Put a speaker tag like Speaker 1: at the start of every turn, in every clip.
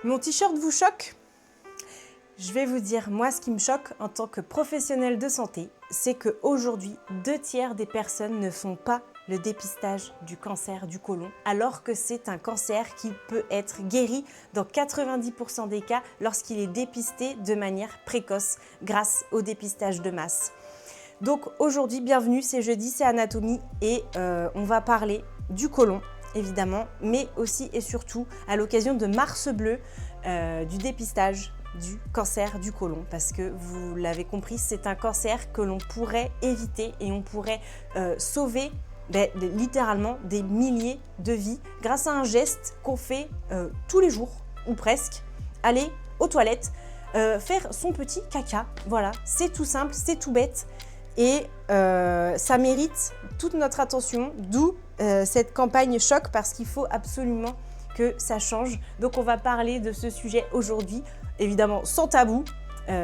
Speaker 1: Mon t-shirt vous choque? Je vais vous dire, moi, ce qui me choque en tant que professionnelle de santé, c'est qu'aujourd'hui, 2/3 des personnes ne font pas le dépistage du cancer du côlon, alors que c'est un cancer qui peut être guéri dans 90% des cas lorsqu'il est dépisté de manière précoce grâce au dépistage de masse. Donc aujourd'hui, bienvenue, c'est jeudi, c'est Anatomie et on va parler du côlon, évidemment, mais aussi et surtout à l'occasion de Mars Bleu, du dépistage du cancer du côlon, parce que vous l'avez compris, c'est un cancer que l'on pourrait éviter et on pourrait sauver littéralement des milliers de vies grâce à un geste qu'on fait tous les jours, ou presque, aller aux toilettes, faire son petit caca, voilà, c'est tout simple, c'est tout bête. Et ça mérite toute notre attention, d'où cette campagne choc, parce qu'il faut absolument que ça change. Donc on va parler de ce sujet aujourd'hui, évidemment sans tabou,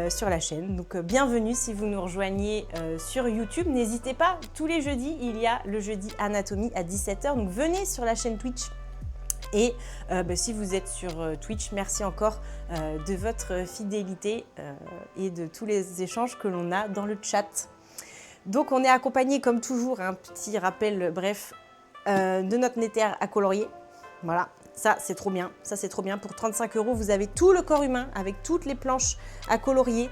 Speaker 1: sur la chaîne. Donc bienvenue si vous nous rejoignez sur YouTube. N'hésitez pas, tous les jeudis, il y a le jeudi Anatomie à 17h. Donc venez sur la chaîne Twitch. Et si vous êtes sur Twitch, merci encore de votre fidélité et de tous les échanges que l'on a dans le chat. Donc on est accompagné comme toujours, un petit rappel bref, de notre Néther à colorier. Voilà, ça c'est trop bien, ça c'est trop bien. Pour 35 €, vous avez tout le corps humain avec toutes les planches à colorier.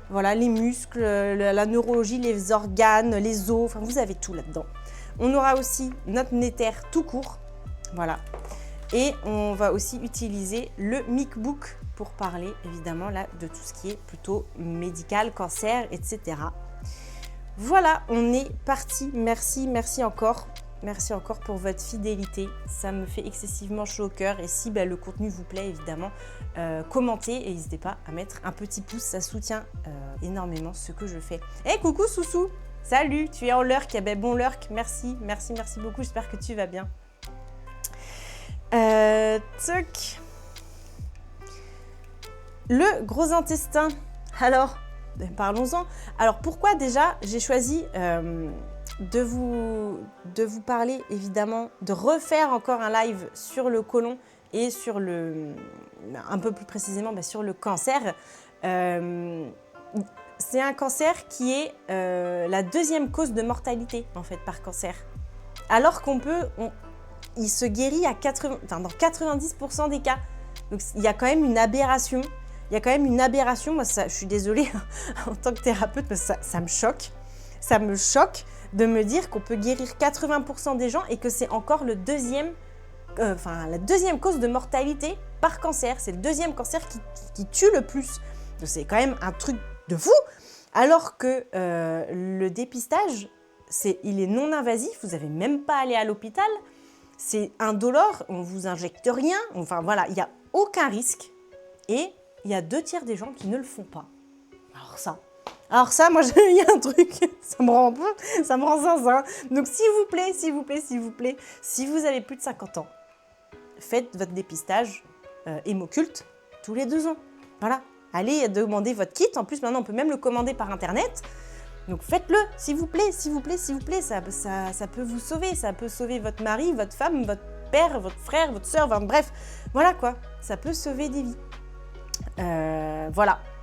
Speaker 1: Voilà, les muscles, la neurologie, les organes, les os, enfin vous avez tout là-dedans. On aura aussi notre Néther tout court, voilà. Et on va aussi utiliser le MicBook pour parler évidemment là de tout ce qui est plutôt médical, cancer, etc. Voilà, on est parti. Merci encore. Merci encore pour votre fidélité. Ça me fait excessivement chaud au cœur. Et si le contenu vous plaît, évidemment, commentez et n'hésitez pas à mettre un petit pouce. Ça soutient énormément ce que je fais. Hey, coucou Soussou. Salut, tu es en lurk. Bon lurk, merci beaucoup. J'espère que tu vas bien. Toc. Le gros intestin. Alors, parlons-en. Alors pourquoi déjà j'ai choisi de vous parler évidemment, de refaire encore un live sur le côlon et sur un peu plus précisément sur le cancer. C'est un cancer qui est la deuxième cause de mortalité en fait par cancer. Alors il se guérit dans 90% des cas. Donc il y a quand même une aberration. Moi, je suis désolée en tant que thérapeute, parce que ça me choque. Ça me choque de me dire qu'on peut guérir 80% des gens et que c'est encore la deuxième cause de mortalité par cancer. C'est le deuxième cancer qui tue le plus. Donc, c'est quand même un truc de fou. Alors que le dépistage, il est non invasif. Vous n'avez même pas à aller à l'hôpital. C'est indolore. On ne vous injecte rien. Enfin voilà, il n'y a aucun risque. Et il y a 2/3 des gens qui ne le font pas. Alors ça, moi, il y a un truc, ça me rend zinzin. Donc s'il vous plaît, si vous avez plus de 50 ans, faites votre dépistage hémoculte tous les 2 ans. Voilà, allez demander votre kit. En plus, maintenant, on peut même le commander par Internet. Donc faites-le, s'il vous plaît. Ça peut vous sauver. Ça peut sauver votre mari, votre femme, votre père, votre frère, votre soeur, bref. Voilà quoi, ça peut sauver des vies.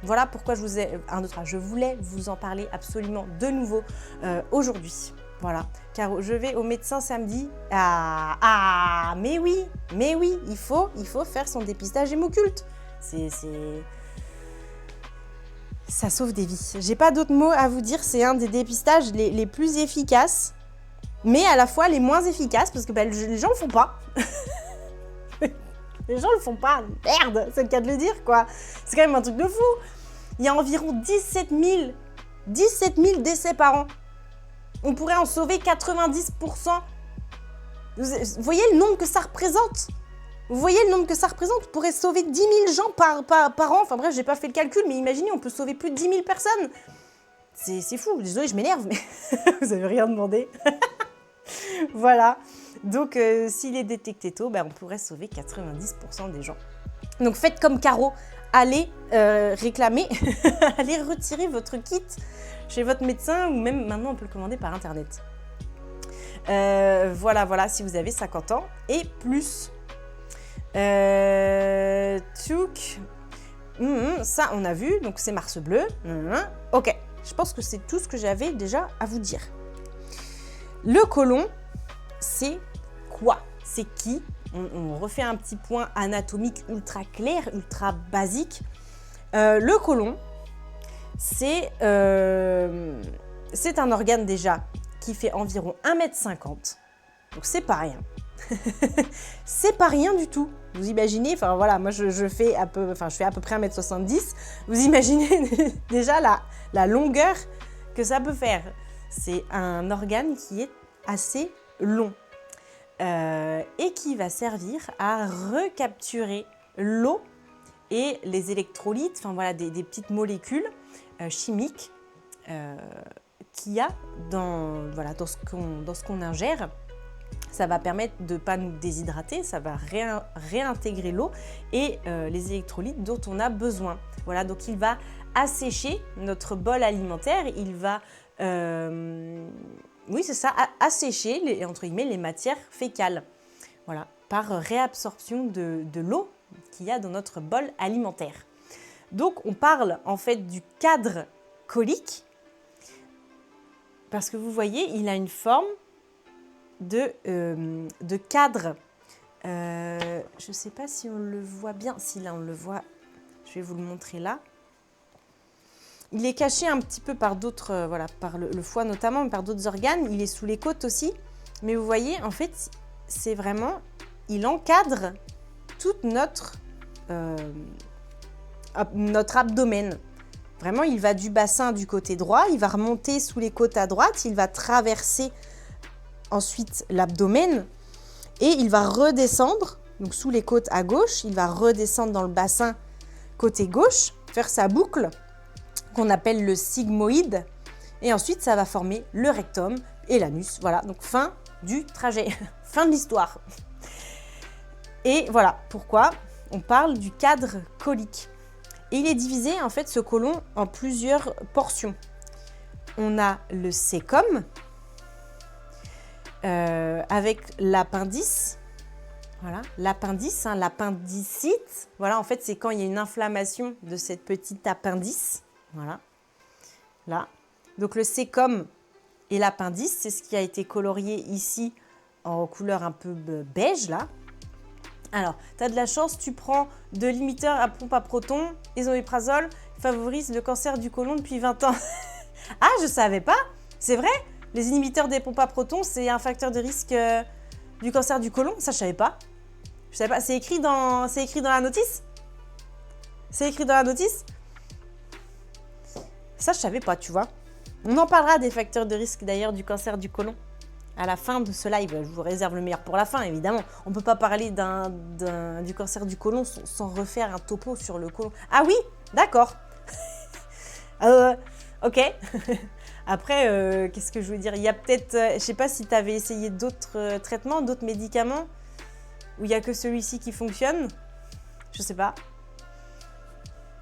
Speaker 1: Voilà pourquoi je voulais vous en parler absolument de nouveau aujourd'hui. Voilà, car je vais au médecin samedi. Mais oui, il faut faire son dépistage hémoculte. Ça sauve des vies. J'ai pas d'autres mots à vous dire. C'est un des dépistages les plus efficaces, mais à la fois les moins efficaces parce que les gens le font pas. Les gens le font pas, merde, c'est le cas de le dire quoi. C'est quand même un truc de fou. Il y a environ 17 000 décès par an. On pourrait en sauver 90%. Vous voyez le nombre que ça représente? On pourrait sauver 10 000 gens par an. Enfin bref, j'ai pas fait le calcul, mais imaginez, on peut sauver plus de 10 000 personnes. C'est fou, désolée, je m'énerve, mais vous avez rien demandé. Voilà. Donc, s'il est détecté tôt, on pourrait sauver 90% des gens. Donc, faites comme Caro, allez réclamer, allez retirer votre kit chez votre médecin ou même maintenant, on peut le commander par Internet. Voilà, si vous avez 50 ans et plus. Tchouk. Ça, on a vu, donc c'est Mars bleu. Ok, je pense que c'est tout ce que j'avais déjà à vous dire. Le côlon, c'est quoi? C'est qui? On refait un petit point anatomique ultra clair, ultra basique. Le côlon, c'est un organe déjà qui fait environ 1,50 m. Donc c'est pas rien. C'est pas rien du tout. Vous imaginez, enfin voilà, moi je fais à peu près 1,70 m. Vous imaginez déjà la longueur que ça peut faire. C'est un organe qui est assez long et qui va servir à recapturer l'eau et les électrolytes, enfin voilà, des petites molécules chimiques qu'il y a dans ce qu'on ingère. Ça va permettre de ne pas nous déshydrater, ça va réintégrer l'eau et les électrolytes dont on a besoin. Voilà, donc il va assécher notre bol alimentaire, il va, assécher entre guillemets, les matières fécales. Voilà, par réabsorption de l'eau qu'il y a dans notre bol alimentaire. Donc on parle en fait du cadre côlique parce que vous voyez, il a une forme de cadre. Je ne sais pas si on le voit bien. Si là on le voit, je vais vous le montrer là. Il est caché un petit peu par d'autres, par le foie notamment, mais par d'autres organes. Il est sous les côtes aussi. Mais vous voyez, en fait, c'est vraiment, il encadre toute notre abdomen. Vraiment, il va du bassin du côté droit, il va remonter sous les côtes à droite, il va traverser ensuite l'abdomen et il va redescendre, donc sous les côtes à gauche, il va redescendre dans le bassin côté gauche, faire sa boucle qu'on appelle le sigmoïde et ensuite ça va former le rectum et l'anus. Voilà, donc fin du trajet, fin de l'histoire. Et voilà pourquoi on parle du cadre côlique. Et il est divisé, en fait, ce côlon en plusieurs portions. On a le cécum, avec l'appendice. Voilà, l'appendice, l'appendicite. Voilà, en fait, c'est quand il y a une inflammation de cette petite appendice. Voilà, là. Donc, le cécum et l'appendice, c'est ce qui a été colorié ici en couleur un peu beige, là. Alors, tu as de la chance, tu prends de l'inhibiteur à pompe à protons, isoméprazole, favorise le cancer du côlon depuis 20 ans. Ah, je savais pas. C'est vrai, les inhibiteurs des pompes à protons, c'est un facteur de risque du cancer du côlon. Ça, je savais pas. Je savais pas. C'est écrit dans la notice. C'est écrit dans la notice. Ça, je savais pas, tu vois. On en parlera des facteurs de risque d'ailleurs du cancer du côlon. À la fin de ce live, je vous réserve le meilleur pour la fin, évidemment. On ne peut pas parler du cancer du côlon sans refaire un topo sur le côlon. Ah oui, d'accord. Ok. Après, qu'est-ce que je veux dire? Il y a peut-être, je ne sais pas si tu avais essayé d'autres traitements, d'autres médicaments, où il n'y a que celui-ci qui fonctionne. Je ne sais pas.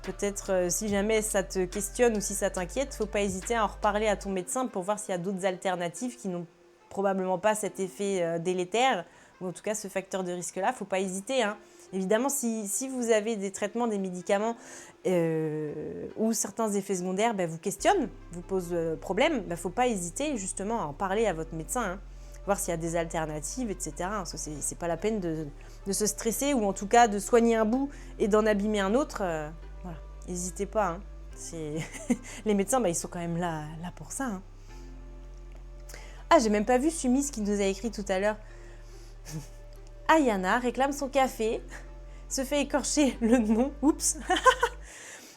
Speaker 1: Peut-être, si jamais ça te questionne ou si ça t'inquiète, il ne faut pas hésiter à en reparler à ton médecin pour voir s'il y a d'autres alternatives qui n'ont probablement pas cet effet délétère, ou en tout cas ce facteur de risque-là, il ne faut pas hésiter. Hein. Évidemment, si vous avez des traitements, des médicaments ou certains effets secondaires vous questionnent, vous posent problème, il ne faut pas hésiter justement à en parler à votre médecin, hein, voir s'il y a des alternatives, etc. Ce n'est pas la peine de se stresser ou en tout cas de soigner un bout et d'en abîmer un autre. Voilà, n'hésitez pas. Hein. Les médecins, ils sont quand même là pour ça. Hein. Ah, j'ai même pas vu Sumis qui nous a écrit tout à l'heure. Ayana réclame son café, se fait écorcher le nom, oups,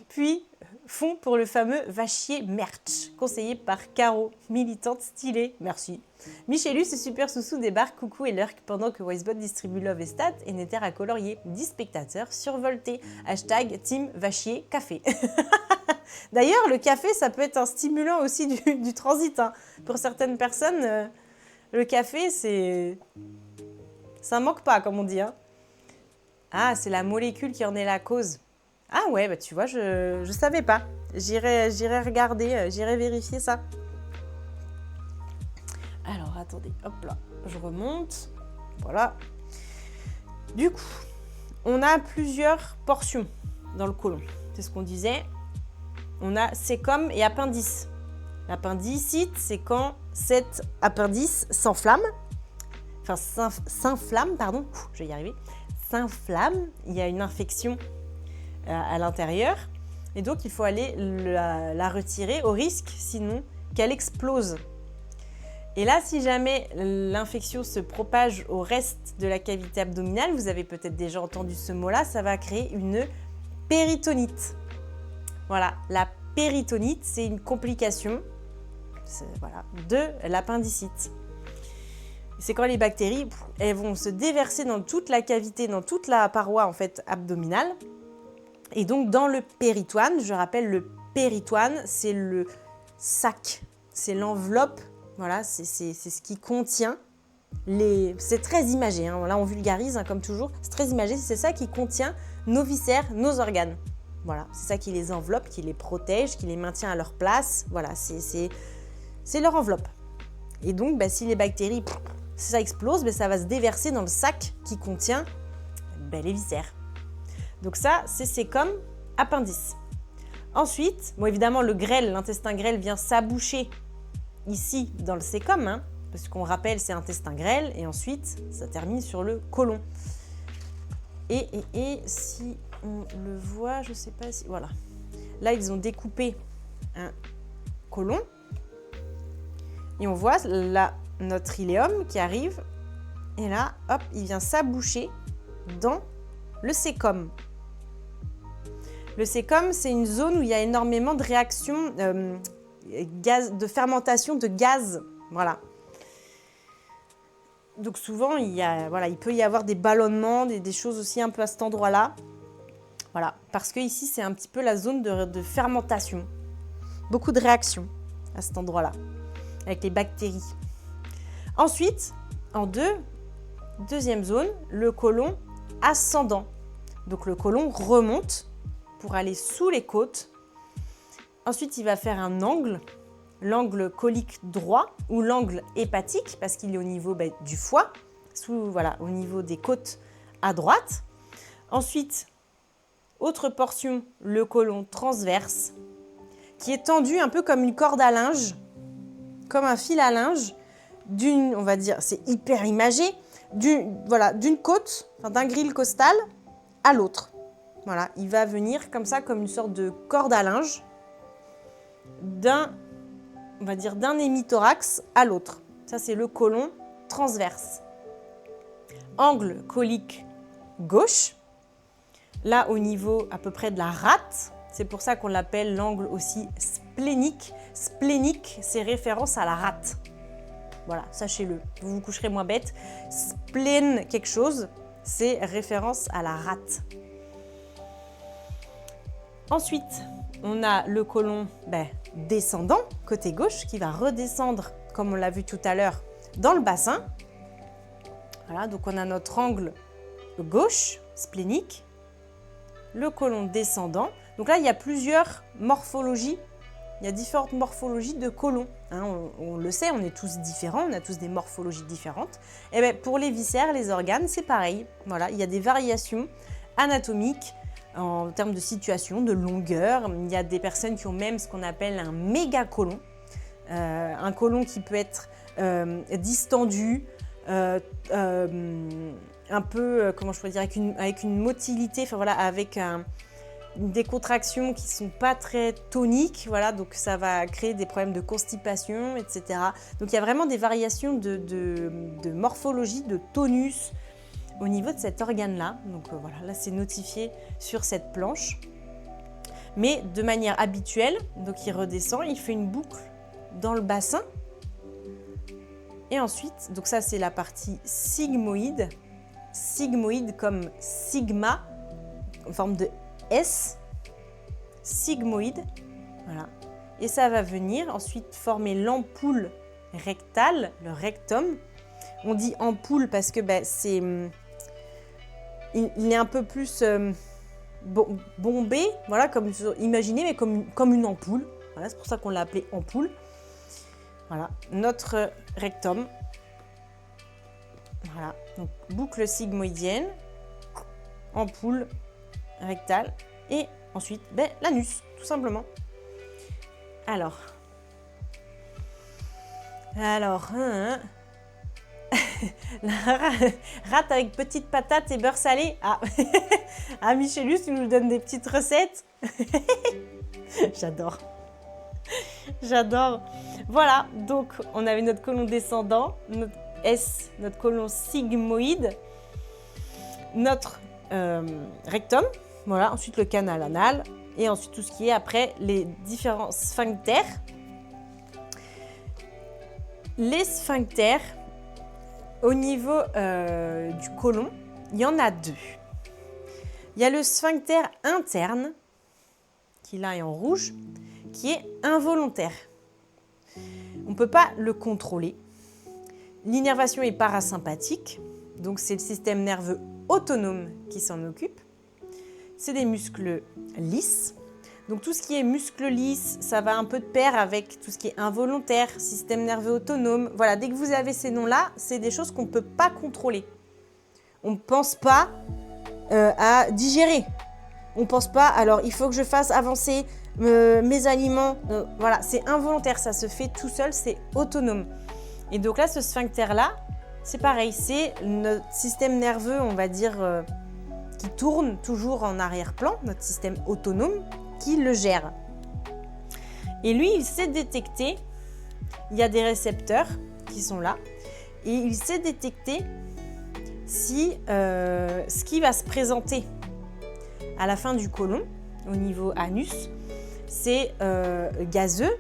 Speaker 1: puis fond pour le fameux vachier merch, conseillé par Caro, militante stylée, merci. Michelus et Super Soussou débarquent, coucou et lurk, pendant que Wisebot distribue Love et Stat et Nether à colorier. 10 spectateurs survoltés. Hashtag Team Vachier Café. D'ailleurs, le café, ça peut être un stimulant aussi du transit. Hein. Pour certaines personnes, le café, ça manque pas, comme on dit. Hein. Ah, c'est la molécule qui en est la cause. Ah ouais, tu vois, je savais pas. J'irai regarder, j'irai vérifier ça. Alors, attendez, hop là, je remonte. Voilà. Du coup, On a plusieurs portions dans le côlon. C'est ce qu'on disait. On a sécom et appendice. L'appendicite, c'est quand cet appendice s'enflamme. Enfin, s'inflamme, pardon. Je vais y arriver. S'inflamme. Il y a une infection à l'intérieur. Et donc, il faut aller la retirer au risque, sinon, qu'elle explose. Et là, si jamais l'infection se propage au reste de la cavité abdominale, vous avez peut-être déjà entendu ce mot-là, ça va créer une péritonite. Voilà, la péritonite, c'est une complication de l'appendicite. C'est quand les bactéries, elles vont se déverser dans toute la cavité, dans toute la paroi en fait abdominale. Et donc dans le péritoine, je rappelle, le péritoine, c'est le sac, c'est l'enveloppe, voilà, c'est ce qui contient les... C'est très imagé, hein, là on vulgarise hein, comme toujours, c'est très imagé, c'est ça qui contient nos viscères, nos organes. Voilà, c'est ça qui les enveloppe, qui les protège, qui les maintient à leur place, voilà, c'est leur enveloppe. Et donc, si les bactéries, si ça explose, ça va se déverser dans le sac qui contient les viscères. Donc ça, c'est comme appendice. Ensuite, bon, évidemment, le grêle, l'intestin grêle vient s'aboucher ici dans le sécom, hein, parce qu'on rappelle, c'est intestin grêle, et ensuite, ça termine sur le côlon. Et si on le voit, je ne sais pas si... Voilà. Là, ils ont découpé un côlon, et on voit là notre iléum qui arrive, et là, hop, il vient s'aboucher dans le sécom. Le sécom, c'est une zone où il y a énormément de réactions de fermentation de gaz. Voilà. Donc souvent, il peut y avoir des ballonnements, des choses aussi un peu à cet endroit-là. Voilà. Parce que ici, c'est un petit peu la zone de fermentation. Beaucoup de réactions à cet endroit-là, avec les bactéries. Ensuite, deuxième zone, le côlon ascendant. Donc le côlon remonte pour aller sous les côtes. Ensuite, il va faire un angle, l'angle colique droit ou l'angle hépatique, parce qu'il est au niveau du foie, au niveau des côtes à droite. Ensuite, autre portion, le côlon transverse, qui est tendu un peu comme une corde à linge, comme un fil à linge, on va dire, c'est hyper imagé, d'une côte, d'un gril costal à l'autre. Voilà, il va venir comme ça, comme une sorte de corde à linge, d'un hémithorax à l'autre. Ça, c'est le côlon transverse. Angle colique gauche, là au niveau à peu près de la rate. C'est pour ça qu'on l'appelle l'angle aussi splénique. Splénique, c'est référence à la rate. Voilà, sachez-le, vous vous coucherez moins bête. Spleen quelque chose, c'est référence à la rate. Ensuite, on a le côlon descendant, côté gauche, qui va redescendre, comme on l'a vu tout à l'heure, dans le bassin. Voilà, donc on a notre angle gauche, splénique, le côlon descendant. Donc là, il y a plusieurs morphologies, il y a différentes morphologies de côlon. Hein, on le sait, on est tous différents, on a tous des morphologies différentes. Et pour les viscères, les organes, c'est pareil. Voilà, il y a des variations anatomiques, en termes de situation, de longueur. Il y a des personnes qui ont même ce qu'on appelle un méga-côlon. Un côlon qui peut être distendu, un peu, comment je pourrais dire, avec une motilité, avec des contractions qui ne sont pas très toniques. Voilà, donc ça va créer des problèmes de constipation, etc. Donc il y a vraiment des variations de morphologie, de tonus, au niveau de cet organe-là. Donc voilà, là c'est notifié sur cette planche. Mais de manière habituelle, donc il redescend, il fait une boucle dans le bassin. Et ensuite, donc ça c'est la partie sigmoïde. Sigmoïde comme sigma, en forme de S. Sigmoïde, voilà. Et ça va venir ensuite former l'ampoule rectale, le rectum. On dit ampoule parce que il est un peu plus bombé, voilà, imaginez, mais comme une ampoule. Voilà, c'est pour ça qu'on l'a appelé ampoule. Voilà, notre rectum. Voilà, donc boucle sigmoïdienne ampoule rectale et ensuite l'anus, tout simplement. Alors, la rate avec petite patate et beurre salé. Ah, ah Michelus, tu nous donnes des petites recettes. J'adore. J'adore. Voilà, donc on avait notre côlon descendant, notre S, notre côlon sigmoïde, notre rectum, voilà, ensuite le canal anal, et ensuite tout ce qui est après les différents sphincters. Les sphincters, au niveau du côlon, il y en a deux. Il y a le sphincter interne, qui là est en rouge, qui est involontaire. On ne peut pas le contrôler. L'innervation est parasympathique, donc c'est le système nerveux autonome qui s'en occupe. C'est des muscles lisses. Donc tout ce qui est muscles lisses, ça va un peu de pair avec tout ce qui est involontaire, système nerveux autonome. Voilà, dès que vous avez ces noms-là, c'est des choses qu'on ne peut pas contrôler. On ne pense pas à digérer. On ne pense pas, alors il faut que je fasse avancer mes aliments. Voilà, c'est involontaire, ça se fait tout seul, c'est autonome. Et donc là, ce sphincter-là, c'est pareil, c'est notre système nerveux, on va dire, qui tourne toujours en arrière-plan, notre système autonome, qui le gère. Et lui, il sait détecter, il y a des récepteurs qui sont là, et il sait détecter si ce qui va se présenter à la fin du côlon, au niveau anus, c'est gazeux,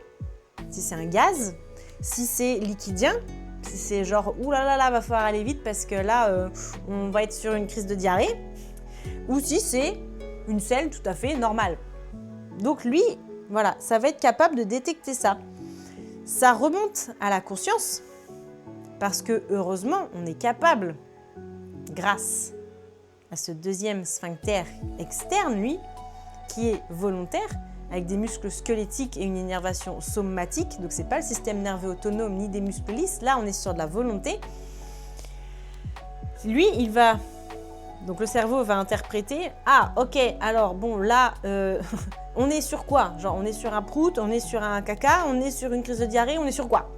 Speaker 1: si c'est un gaz, si c'est liquidien, si c'est genre oulala, va falloir aller vite parce que là, on va être sur une crise de diarrhée, ou si c'est une selle tout à fait normale. Donc lui, voilà, ça va être capable de détecter ça. Ça remonte à la conscience, parce que heureusement, on est capable, grâce à ce deuxième sphincter externe, lui, qui est volontaire, avec des muscles squelettiques et une innervation somatique. Donc, ce n'est pas le système nerveux autonome ni des muscles lisses. Là, on est sur de la volonté. Lui, il va... Donc, le cerveau va interpréter. Ah, ok, alors, bon, là, on est sur quoi? Genre, on est sur un prout, on est sur un caca, on est sur une crise de diarrhée, on est sur quoi?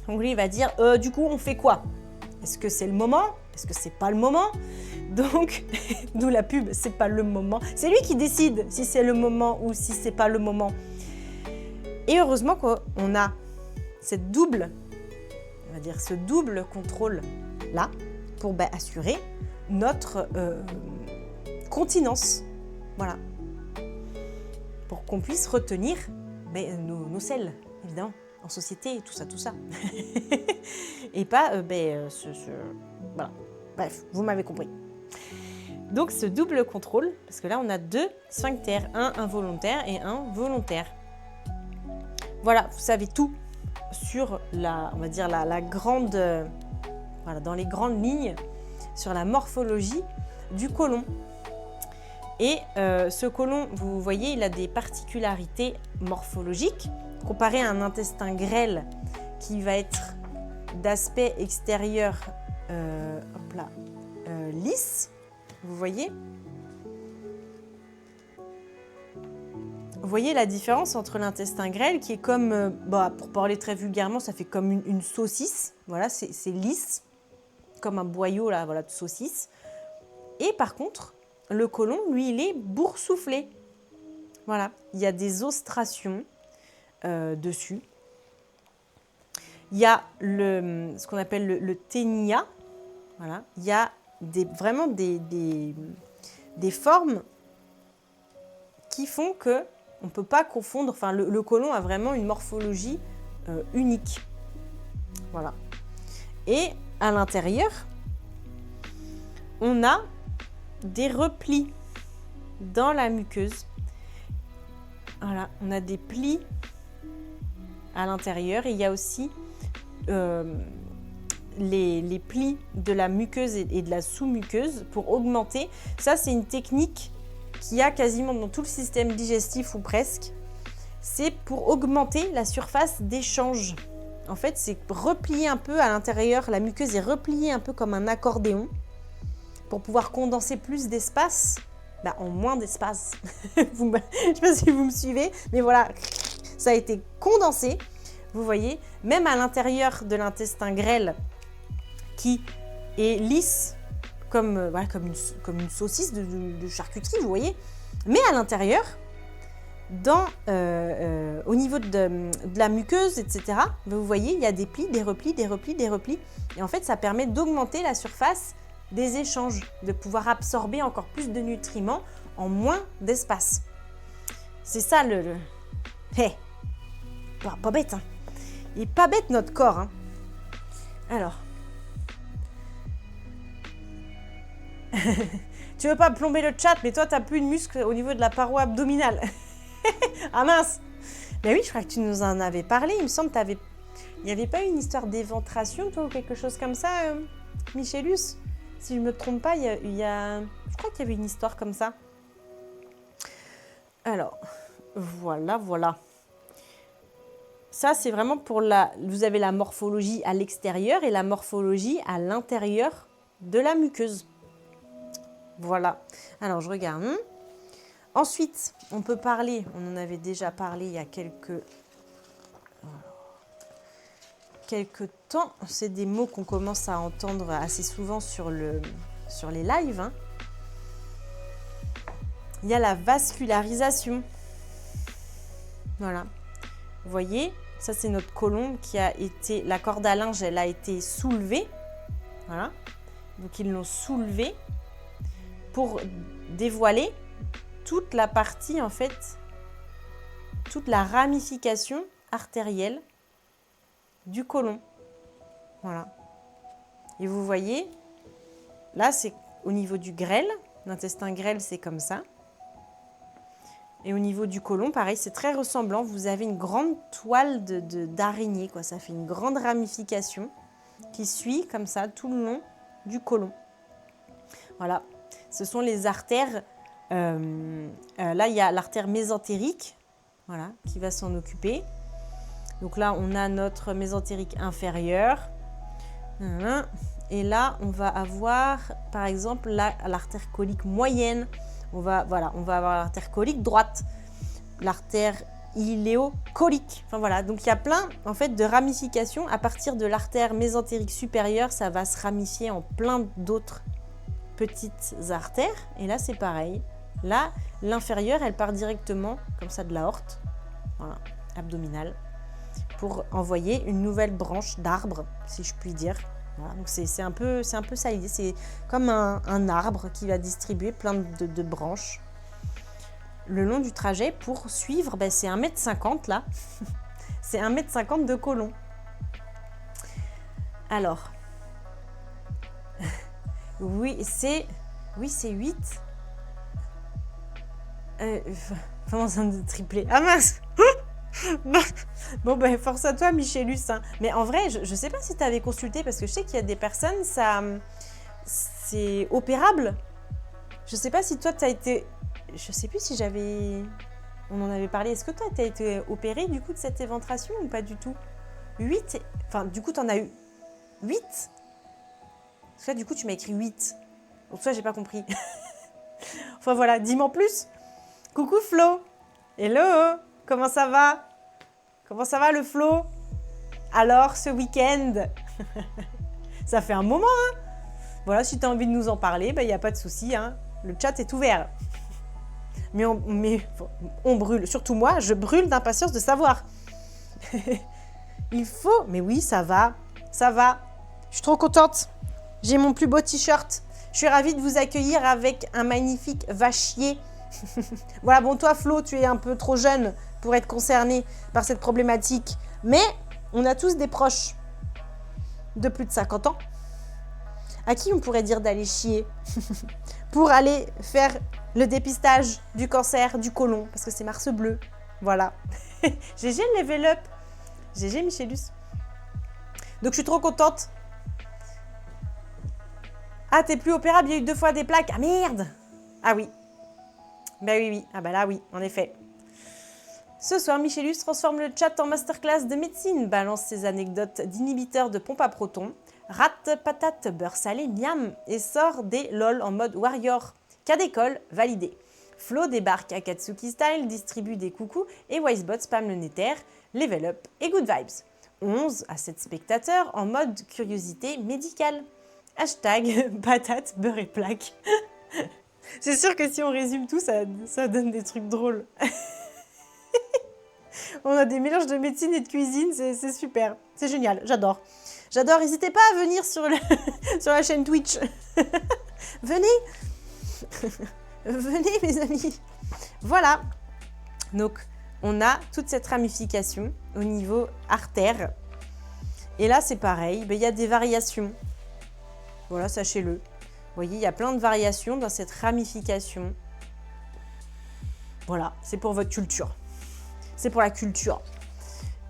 Speaker 1: Donc, lui, il va dire, du coup, on fait quoi? Est-ce que c'est le moment? Est-ce que c'est pas le moment? Donc, d'où la pub, c'est pas le moment. C'est lui qui décide si c'est le moment ou si c'est pas le moment. Et heureusement qu'on a cette double, on va dire ce double contrôle-là pour assurer notre continence. Voilà. Pour qu'on puisse retenir nos selles, évidemment, en société, tout ça. Et pas, voilà. Bref, vous m'avez compris. Donc ce double contrôle, parce que là on a deux sphincters, un involontaire et un volontaire. Voilà, vous savez tout sur on va dire la grande, voilà, dans les grandes lignes, sur la morphologie du côlon. Et ce côlon, vous voyez, il a des particularités morphologiques comparé à un intestin grêle qui va être d'aspect extérieur lisse. Vous voyez la différence entre l'intestin grêle qui est comme, pour parler très vulgairement, ça fait comme une saucisse. Voilà, c'est lisse, comme un boyau là, voilà, de saucisse. Et par contre, le côlon, lui, il est boursouflé. Voilà, il y a des ostracions dessus. Il y a ce qu'on appelle le ténia. Voilà, il y a vraiment des formes qui font que on ne peut pas confondre. Enfin, le côlon a vraiment une morphologie unique. Voilà. Et à l'intérieur, on a des replis dans la muqueuse. Voilà, on a des plis à l'intérieur. Et il y a aussi les plis de la muqueuse et de la sous-muqueuse pour augmenter. Ça, c'est une technique qu'il y a quasiment dans tout le système digestif ou presque. C'est pour augmenter la surface d'échange. En fait, c'est replier un peu à l'intérieur. La muqueuse est repliée un peu comme un accordéon pour pouvoir condenser plus d'espace en moins d'espace. Je ne sais pas si vous me suivez, mais voilà, ça a été condensé. Vous voyez, même à l'intérieur de l'intestin grêle qui est lisse comme une saucisse de charcuterie, vous voyez. Mais à l'intérieur, au niveau de la muqueuse, etc., vous voyez, il y a des plis, des replis, des replis, des replis. Et en fait, ça permet d'augmenter la surface des échanges, de pouvoir absorber encore plus de nutriments en moins d'espace. C'est ça Hey, pas bête, hein. Il est pas bête notre corps, hein. Alors... Tu veux pas plomber le chat, mais toi, t'as plus de muscles au niveau de la paroi abdominale. Ah mince! Mais oui, je crois que tu nous en avais parlé. Il me semble il n'y avait pas une histoire d'éventration, toi, ou quelque chose comme ça, Michélus? Si je ne me trompe pas, je crois qu'il y avait une histoire comme ça. Alors, voilà. Ça, c'est vraiment vous avez la morphologie à l'extérieur et la morphologie à l'intérieur de la muqueuse. Voilà. Alors, je regarde. Ensuite, on peut parler, on en avait déjà parlé il y a quelques temps. C'est des mots qu'on commence à entendre assez souvent sur les lives, hein. Il y a la vascularisation. Voilà. Vous voyez, ça c'est notre côlon la corde à linge, elle a été soulevée. Voilà. Donc ils l'ont soulevée pour dévoiler toute la partie, en fait, toute la ramification artérielle du côlon. Voilà. Et vous voyez, là, c'est au niveau du grêle. L'intestin grêle, c'est comme ça. Et au niveau du côlon, pareil, c'est très ressemblant. Vous avez une grande toile d'araignée, quoi. Ça fait une grande ramification qui suit comme ça tout le long du côlon. Voilà. Ce sont les artères. Là, il y a l'artère mésentérique, voilà, qui va s'en occuper. Donc là, on a notre mésentérique inférieur. Et là, on va avoir, par exemple, l'artère colique moyenne. On va avoir l'artère colique droite, l'artère iléocolique. Enfin voilà, donc il y a plein en fait de ramifications. À partir de l'artère mésentérique supérieure, ça va se ramifier en plein d'autres petites artères. Et là, c'est pareil. Là, l'inférieure, elle part directement comme ça de l'aorte, voilà, abdominale, pour envoyer une nouvelle branche d'arbre, si je puis dire. Voilà, donc c'est un peu ça l'idée. C'est comme un arbre qui va distribuer plein de branches le long du trajet pour suivre. C'est 1,50 m là. C'est 1,50 m de côlon. Alors, oui, c'est 8. Comment ça de tripler? Ah mince. Bon, force à toi, Michélus. Hein. Mais en vrai, je ne sais pas si tu avais consulté, parce que je sais qu'il y a des personnes, c'est opérable. Je ne sais pas si toi, tu as été... Je ne sais plus si on en avait parlé. Est-ce que toi, tu as été opéré du coup de cette éventration ou pas du tout? 8. Enfin, du coup, tu en as eu 8. Parce que là, du coup, tu m'as écrit 8. Donc, ça, j'ai pas compris. Enfin, voilà, dis-moi en plus. Coucou Flo. Hello. Comment ça va? Comment ça va le Flo? Alors, ce week-end? Ça fait un moment, hein? Voilà, si tu as envie de nous en parler, il n'y a pas de souci, hein. Le chat est ouvert. Mais on brûle, surtout moi, je brûle d'impatience de savoir. Il faut... Mais oui, ça va. Ça va. Je suis trop contente. J'ai mon plus beau t-shirt. Je suis ravie de vous accueillir avec un magnifique vachier. Voilà, bon, toi, Flo, tu es un peu trop jeune pour être concerné par cette problématique. Mais on a tous des proches de plus de 50 ans à qui on pourrait dire d'aller chier pour aller faire le dépistage du cancer du côlon, parce que c'est Mars bleu. Voilà. GG level up. GG Michélus. Donc je suis trop contente. Ah, t'es plus opérable, il y a eu 2 fois des plaques. Ah merde. Ah oui. Ben oui. Ah ben là oui, en effet. Ce soir, Michélus transforme le chat en masterclass de médecine, balance ses anecdotes d'inhibiteurs de pompe à protons, Rate, patate, beurre salé, miam, et sort des LOL en mode warrior. Cas d'école, validé. Flo débarque Akatsuki Style, distribue des coucous et Wisebot spam le nether, level up et good vibes. 11 à 7 spectateurs en mode curiosité médicale. Hashtag patate, beurre et plaque. C'est sûr que si on résume tout, ça donne des trucs drôles. On a des mélanges de médecine et de cuisine, c'est super. C'est génial, j'adore. J'adore, n'hésitez pas à venir sur la chaîne Twitch. Venez. Venez mes amis. Voilà. Donc, on a toute cette ramification au niveau artère. Et là, c'est pareil, il y a des variations. Voilà, sachez-le. Vous voyez, il y a plein de variations dans cette ramification. Voilà, c'est pour votre culture. C'est pour la culture.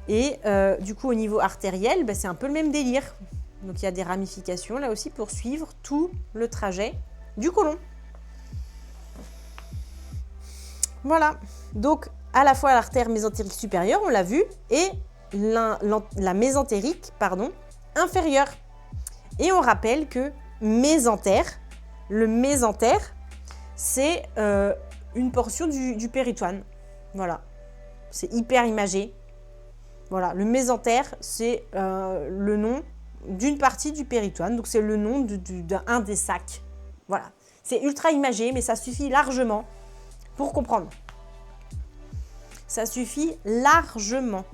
Speaker 1: Et du coup, au niveau artériel, c'est un peu le même délire. Donc, il y a des ramifications là aussi pour suivre tout le trajet du côlon. Voilà. Donc, à la fois l'artère mésentérique supérieure, on l'a vu, et la mésentérique, inférieure. Et on rappelle que le mésentère, c'est une portion du péritoine. Voilà. C'est hyper imagé. Voilà, le mésentère, c'est le nom d'une partie du péritoine. Donc, c'est le nom d'un des sacs. Voilà. C'est ultra imagé, mais ça suffit largement pour comprendre. Ça suffit largement.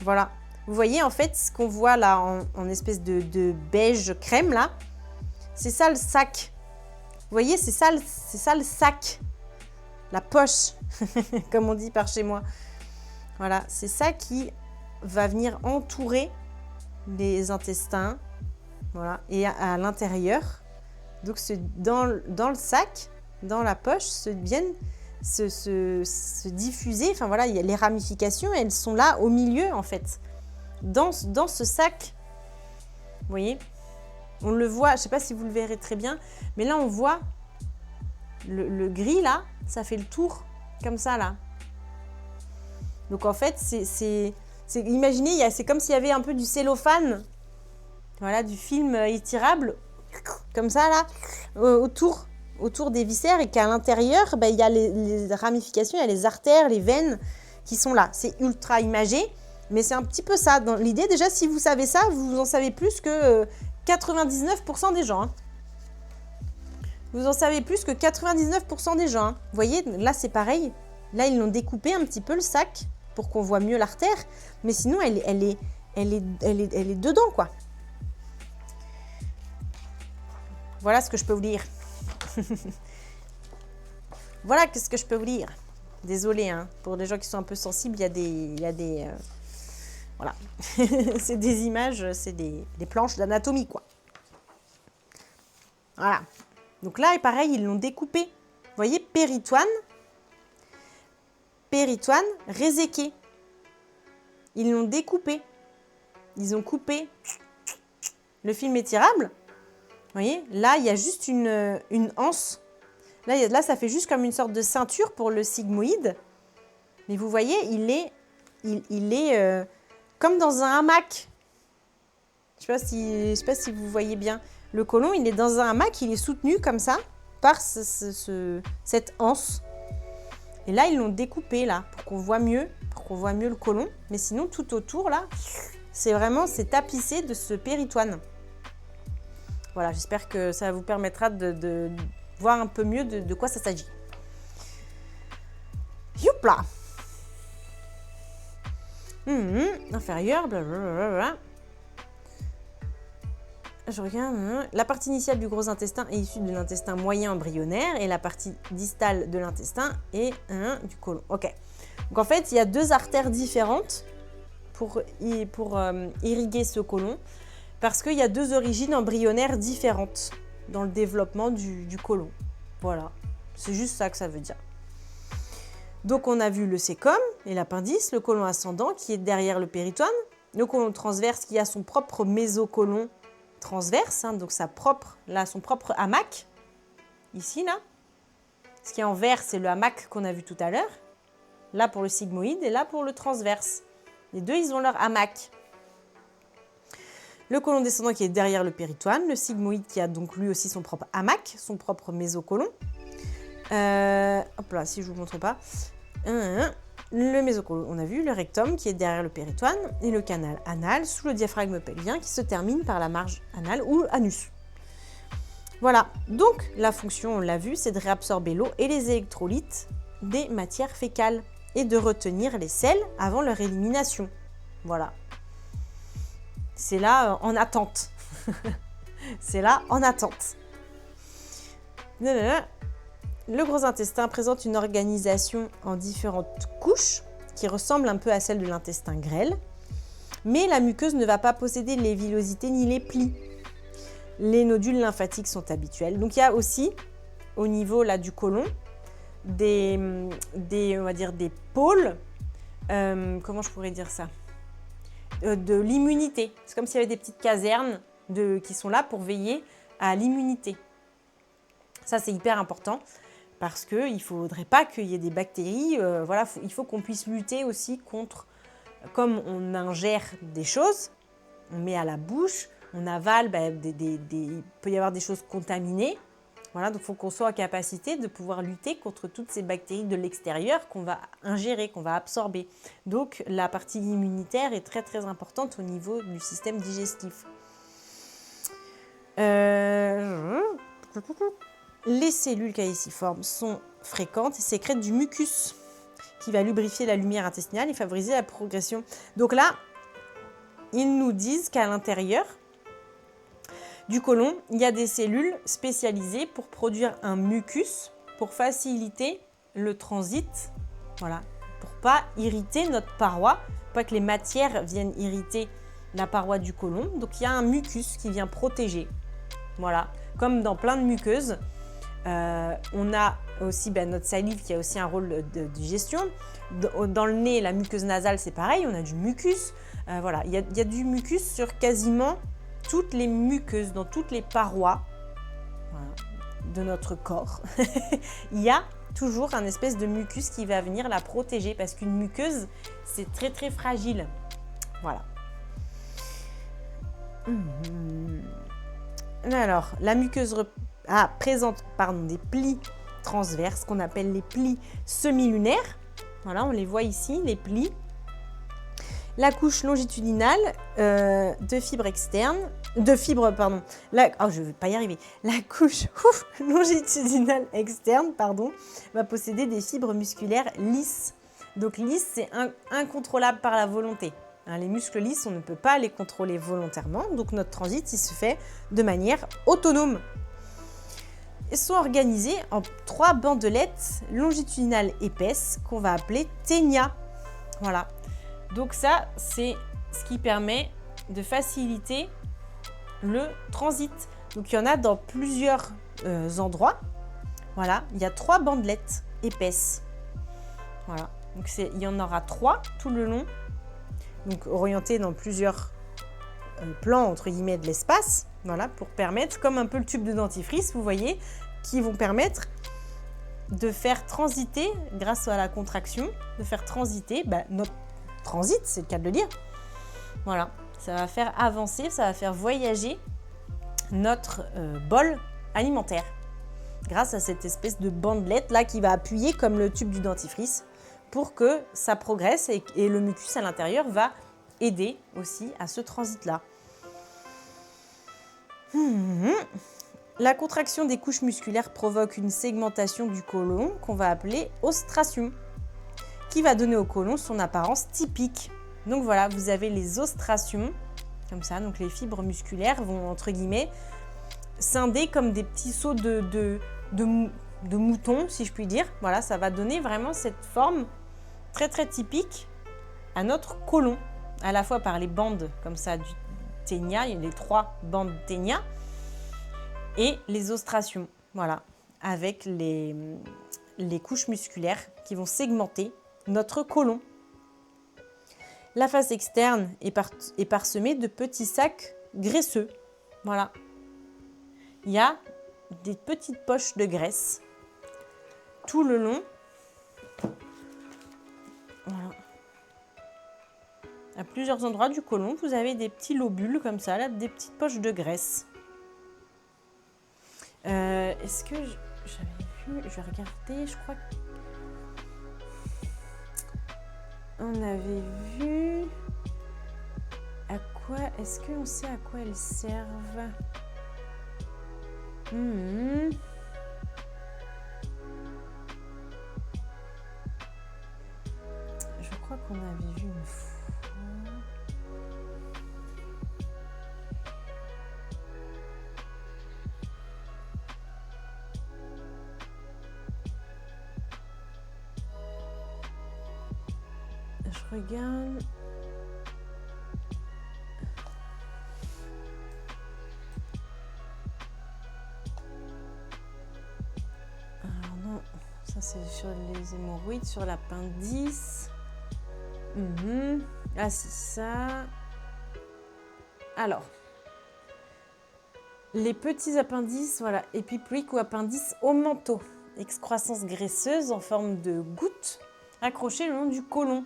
Speaker 1: Voilà. Vous voyez, en fait, ce qu'on voit là en espèce de beige crème, là, c'est ça le sac. Vous voyez, c'est ça le sac. La poche, comme on dit par chez moi. Voilà, c'est ça qui va venir entourer les intestins. Voilà, et à l'intérieur, donc dans le sac, dans la poche, viennent se diffuser. Enfin voilà, les ramifications, elles sont là au milieu en fait. Dans ce sac, vous voyez, on le voit, je ne sais pas si vous le verrez très bien, mais là on voit le gris là, ça fait le tour comme ça là. Donc en fait, imaginez, c'est comme s'il y avait un peu du cellophane, voilà, du film étirable, comme ça là, autour des viscères, et qu'à l'intérieur, il y a les ramifications, il y a les artères, les veines qui sont là. C'est ultra imagé, mais c'est un petit peu ça. Dans l'idée, déjà, si vous savez ça, vous en savez plus que 99% des gens. Hein. Vous en savez plus que 99% des gens. Hein. Vous voyez, là, c'est pareil. Là, ils l'ont découpé un petit peu, le sac, pour qu'on voit mieux l'artère. Mais sinon, elle est dedans, quoi. Voilà ce que je peux vous dire. Voilà ce que je peux vous dire. Désolée, hein, pour les gens qui sont un peu sensibles, il y a des voilà. C'est des images, c'est des planches d'anatomie, quoi. Voilà. Donc là, pareil, ils l'ont découpé. Vous voyez, péritoine, réséqué. Ils l'ont découpé. Ils ont coupé le film étirable. Vous voyez, là, il y a juste une anse. Là, ça fait juste comme une sorte de ceinture pour le sigmoïde. Mais vous voyez, il est comme dans un hamac. Je ne sais pas si vous voyez bien. Le côlon, il est dans un hamac, il est soutenu comme ça par cette anse. Et là, ils l'ont découpé là pour qu'on voit mieux le côlon. Mais sinon, tout autour là, c'est tapissé de ce péritoine. Voilà, j'espère que ça vous permettra de voir un peu mieux de quoi ça s'agit. Youpla. Inférieur, blablabla. Je regarde. La partie initiale du gros intestin est issue de l'intestin moyen embryonnaire et la partie distale de l'intestin est du côlon. Ok. Donc en fait, il y a deux artères différentes pour irriguer ce côlon parce qu'il y a deux origines embryonnaires différentes dans le développement du côlon. Voilà. C'est juste ça que ça veut dire. Donc on a vu le cécum et l'appendice, le côlon ascendant qui est derrière le péritoine, le côlon transverse qui a son propre mésocolon transverse, donc son propre hamac, ici, là. Ce qui est en vert, c'est le hamac qu'on a vu tout à l'heure. Là pour le sigmoïde et là pour le transverse. Les deux, ils ont leur hamac. Le côlon descendant qui est derrière le péritoine, le sigmoïde qui a donc lui aussi son propre hamac, son propre mésocôlon. Hop là, si je vous montre pas. Le mésocôlon, on a vu, le rectum qui est derrière le péritoine et le canal anal sous le diaphragme pelvien qui se termine par la marge anale ou anus. Voilà, donc la fonction, on l'a vu, c'est de réabsorber l'eau et les électrolytes des matières fécales et de retenir les sels avant leur élimination. Voilà. C'est là en attente. C'est là en attente. Le gros intestin présente une organisation en différentes couches qui ressemble un peu à celle de l'intestin grêle, mais la muqueuse ne va pas posséder les villosités ni les plis. Les nodules lymphatiques sont habituels. Donc il y a aussi, au niveau là, du côlon, on va dire des pôles, comment je pourrais dire ça, de l'immunité. C'est comme s'il y avait des petites casernes qui sont là pour veiller à l'immunité. Ça, c'est hyper important parce qu'il ne faudrait pas qu'il y ait des bactéries. Voilà, il faut qu'on puisse lutter aussi contre, comme on ingère des choses, on met à la bouche, on avale, il peut y avoir des choses contaminées. Voilà, donc il faut qu'on soit en capacité de pouvoir lutter contre toutes ces bactéries de l'extérieur qu'on va ingérer, qu'on va absorber. Donc la partie immunitaire est très très importante au niveau du système digestif. Les cellules caïciformes sont fréquentes et sécrètent du mucus qui va lubrifier la lumière intestinale et favoriser la progression. Donc là, ils nous disent qu'à l'intérieur du côlon, il y a des cellules spécialisées pour produire un mucus, pour faciliter le transit, voilà, pour pas irriter notre paroi, pas que les matières viennent irriter la paroi du côlon. Donc il y a un mucus qui vient protéger, voilà, comme dans plein de muqueuses. On a aussi notre salive qui a aussi un rôle de digestion. Dans le nez, la muqueuse nasale, c'est pareil, on a du mucus. Voilà, il y a du mucus sur quasiment toutes les muqueuses, dans toutes les parois, voilà, de notre corps. Il y a toujours un espèce de mucus qui va venir la protéger parce qu'une muqueuse, c'est très très fragile. Voilà. Alors, la muqueuse présente des plis transverses qu'on appelle les plis semi-lunaires. Voilà, on les voit ici, les plis. La couche longitudinale de fibres externes, je ne vais pas y arriver. La couche longitudinale externe, va posséder des fibres musculaires lisses. Donc lisses, c'est incontrôlable par la volonté. Les muscles lisses, on ne peut pas les contrôler volontairement, donc notre transit, il se fait de manière autonome. Ils sont organisés en 3 bandelettes longitudinales épaisses qu'on va appeler ténia. Voilà. Donc ça, c'est ce qui permet de faciliter le transit. Donc il y en a dans plusieurs endroits. Voilà, il y a 3 bandelettes épaisses. Voilà, donc il y en aura 3 tout le long. Donc orientées dans plusieurs plans, entre guillemets, de l'espace. Voilà, pour permettre, comme un peu le tube de dentifrice, vous voyez, qui vont permettre de faire transiter, grâce à la contraction, de faire transiter notre transit, c'est le cas de le dire. Voilà, ça va faire avancer, ça va faire voyager notre bol alimentaire grâce à cette espèce de bandelette là qui va appuyer comme le tube du dentifrice pour que ça progresse et le mucus à l'intérieur va aider aussi à ce transit là. La contraction des couches musculaires provoque une segmentation du côlon qu'on va appeler ostration, qui va donner au côlon son apparence typique. Donc voilà, vous avez les ostrations, comme ça, donc les fibres musculaires vont, entre guillemets, scinder comme des petits sauts de mouton, si je puis dire. Voilà, ça va donner vraiment cette forme très très typique à notre côlon, à la fois par les bandes comme ça du ténia, il y a les 3 bandes ténia, et les ostrations, voilà, avec les couches musculaires qui vont segmenter notre côlon. La face externe est parsemée de petits sacs graisseux. Voilà. Il y a des petites poches de graisse tout le long. Voilà. À plusieurs endroits du côlon, vous avez des petits lobules comme ça, là, des petites poches de graisse. Est-ce que j'avais vu, je vais regarder, je crois qu'on avait vu à quoi, est-ce qu'on sait à quoi elles servent? Je crois qu'on avait vu une fois. Je regarde. Alors non, ça c'est sur les hémorroïdes, sur l'appendice. Ah si, ça. Alors, les petits appendices, voilà, épiploïques ou appendices au manteau. Excroissance graisseuse en forme de gouttes accrochées le long du côlon.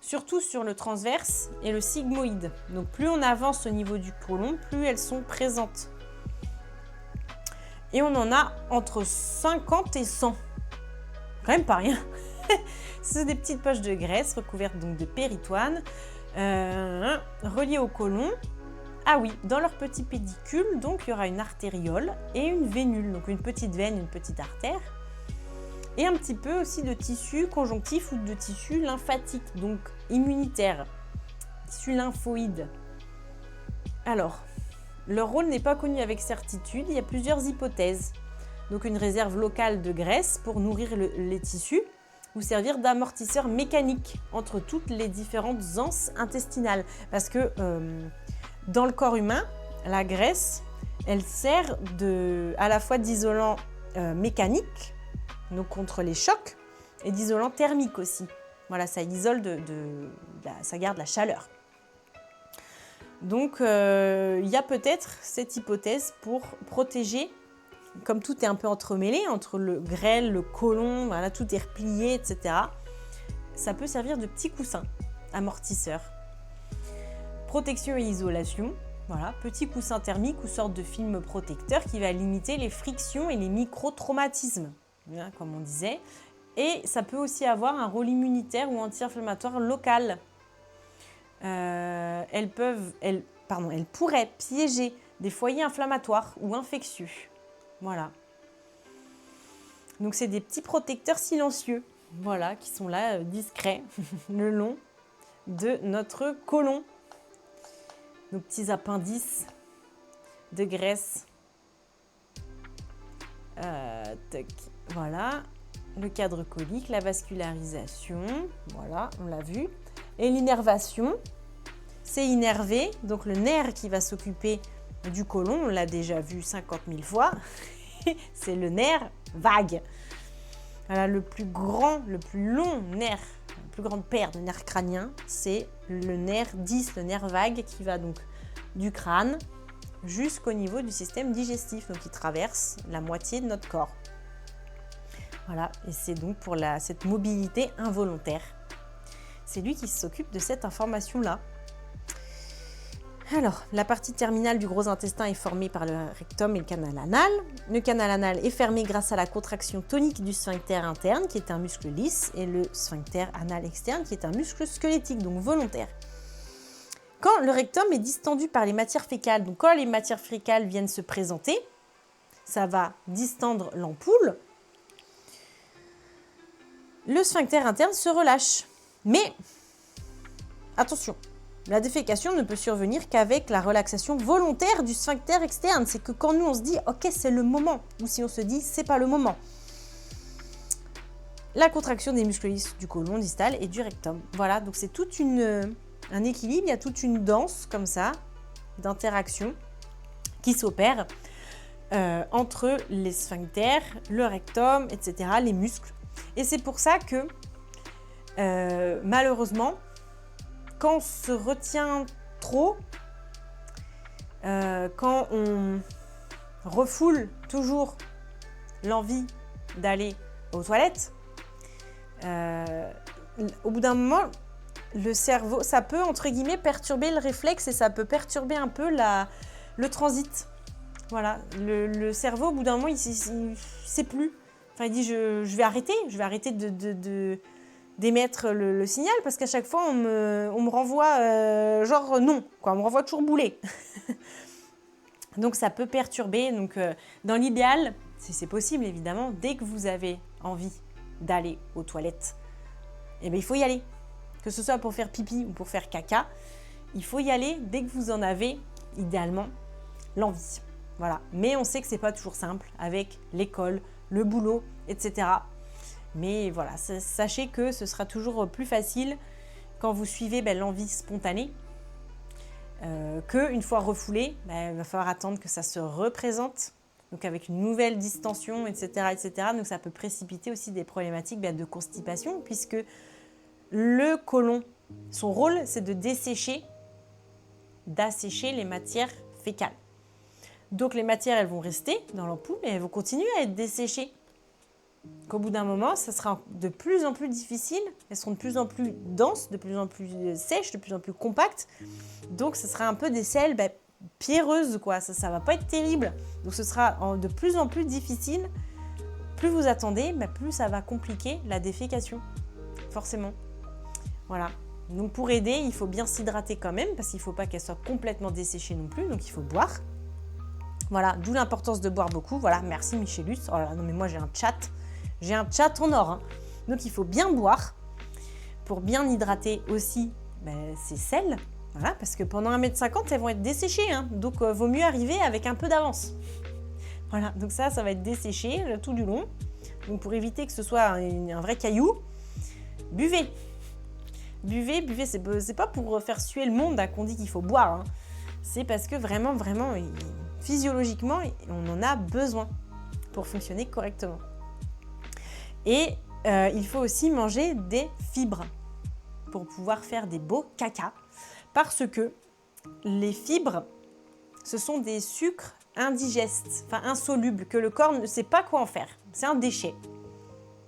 Speaker 1: Surtout sur le transverse et le sigmoïde. Donc plus on avance au niveau du côlon, plus elles sont présentes. Et on en a entre 50 et 100. Quand même pas rien. Ce sont des petites poches de graisse recouvertes donc de péritoine, reliées au côlon. Ah oui, dans leur petit pédicule, donc il y aura une artériole et une vénule, donc une petite veine, une petite artère. Et un petit peu aussi de tissu conjonctif ou de tissu lymphatique, donc immunitaire, tissu lymphoïde. Alors, leur rôle n'est pas connu avec certitude, il y a plusieurs hypothèses. Donc une réserve locale de graisse pour nourrir les tissus ou servir d'amortisseur mécanique entre toutes les différentes anses intestinales. Parce que dans le corps humain, la graisse, elle sert à la fois d'isolant mécanique, donc contre les chocs, et d'isolant thermique aussi. Voilà, ça isole, ça garde la chaleur. Donc, il y a peut-être cette hypothèse pour protéger, comme tout est un peu entremêlé, entre le grêle, le côlon, voilà, tout est replié, etc. Ça peut servir de petit coussin amortisseur. Protection et isolation, voilà, petit coussin thermique ou sorte de film protecteur qui va limiter les frictions et les micro-traumatismes. Comme on disait, et ça peut aussi avoir un rôle immunitaire ou anti-inflammatoire local. Elles pourraient piéger des foyers inflammatoires ou infectieux. Voilà. Donc c'est des petits protecteurs silencieux, voilà, qui sont là discrets le long de notre côlon. Nos petits appendices de graisse. Voilà, le cadre colique, la vascularisation, voilà, on l'a vu. Et l'innervation, c'est innervé, donc le nerf qui va s'occuper du côlon, on l'a déjà vu 50 000 fois, c'est le nerf vague. Voilà, le plus grand, le plus long nerf, la plus grande paire de nerfs crâniens, c'est le nerf 10, le nerf vague qui va donc du crâne jusqu'au niveau du système digestif, donc il traverse la moitié de notre corps. Voilà, et c'est donc pour cette mobilité involontaire. C'est lui qui s'occupe de cette information-là. Alors, la partie terminale du gros intestin est formée par le rectum et le canal anal. Le canal anal est fermé grâce à la contraction tonique du sphincter interne, qui est un muscle lisse, et le sphincter anal externe, qui est un muscle squelettique, donc volontaire. Quand le rectum est distendu par les matières fécales, donc quand les matières fécales viennent se présenter, ça va distendre l'ampoule, le sphincter interne se relâche. Mais, attention, la défécation ne peut survenir qu'avec la relaxation volontaire du sphincter externe. C'est que quand nous, on se dit « Ok, c'est le moment », ou si on se dit « C'est pas le moment ». La contraction des muscles lisses du côlon distal et du rectum. Voilà, donc c'est tout un équilibre, il y a toute une danse comme ça, d'interaction qui s'opère entre les sphincters, le rectum, etc., les muscles. Et c'est pour ça que, malheureusement, quand on se retient trop, quand on refoule toujours l'envie d'aller aux toilettes, au bout d'un moment, le cerveau, ça peut, entre guillemets, perturber le réflexe et ça peut perturber un peu le transit. Voilà, le cerveau, au bout d'un moment, il ne sait plus. Enfin, il dit, je vais arrêter d'émettre le signal parce qu'à chaque fois, on me renvoie genre non, quoi, on me renvoie toujours bouler. Donc, ça peut perturber. Donc, dans l'idéal, si c'est possible, évidemment, dès que vous avez envie d'aller aux toilettes, eh bien, il faut y aller. Que ce soit pour faire pipi ou pour faire caca, il faut y aller dès que vous en avez, idéalement, l'envie. Voilà. Mais on sait que ce n'est pas toujours simple avec l'école, le boulot, etc. Mais voilà, sachez que ce sera toujours plus facile quand vous suivez l'envie spontanée qu'une fois refoulée, il va falloir attendre que ça se représente. Donc avec une nouvelle distension, etc., etc. Donc ça peut précipiter aussi des problématiques de constipation puisque le côlon, son rôle, c'est de d'assécher les matières fécales. Donc les matières, elles vont rester dans l'ampoule et elles vont continuer à être desséchées. Qu'au bout d'un moment, ça sera de plus en plus difficile, elles seront de plus en plus denses, de plus en plus sèches, de plus en plus compactes. Donc ce sera un peu des selles pierreuses, quoi. Ça va pas être terrible. Donc ce sera de plus en plus difficile. Plus vous attendez, plus ça va compliquer la défécation, forcément. Voilà. Donc pour aider, il faut bien s'hydrater quand même parce qu'il ne faut pas qu'elle soit complètement desséchée non plus. Donc il faut boire. Voilà, d'où l'importance de boire beaucoup. Voilà, merci Michelus. Oh là là, non mais moi j'ai un chat en or. Hein. Donc il faut bien boire pour bien hydrater aussi ces selles. Voilà, parce que pendant 1,50 m, elles vont être desséchées. Hein. Donc vaut mieux arriver avec un peu d'avance. Voilà, donc ça va être desséché tout du long. Donc pour éviter que ce soit un vrai caillou, buvez. Buvez, c'est pas pour faire suer le monde qu'on dit qu'il faut boire. Hein. C'est parce que vraiment, physiologiquement, on en a besoin pour fonctionner correctement. Et il faut aussi manger des fibres pour pouvoir faire des beaux caca. Parce que les fibres, ce sont des sucres indigestes, enfin insolubles, que le corps ne sait pas quoi en faire. C'est un déchet.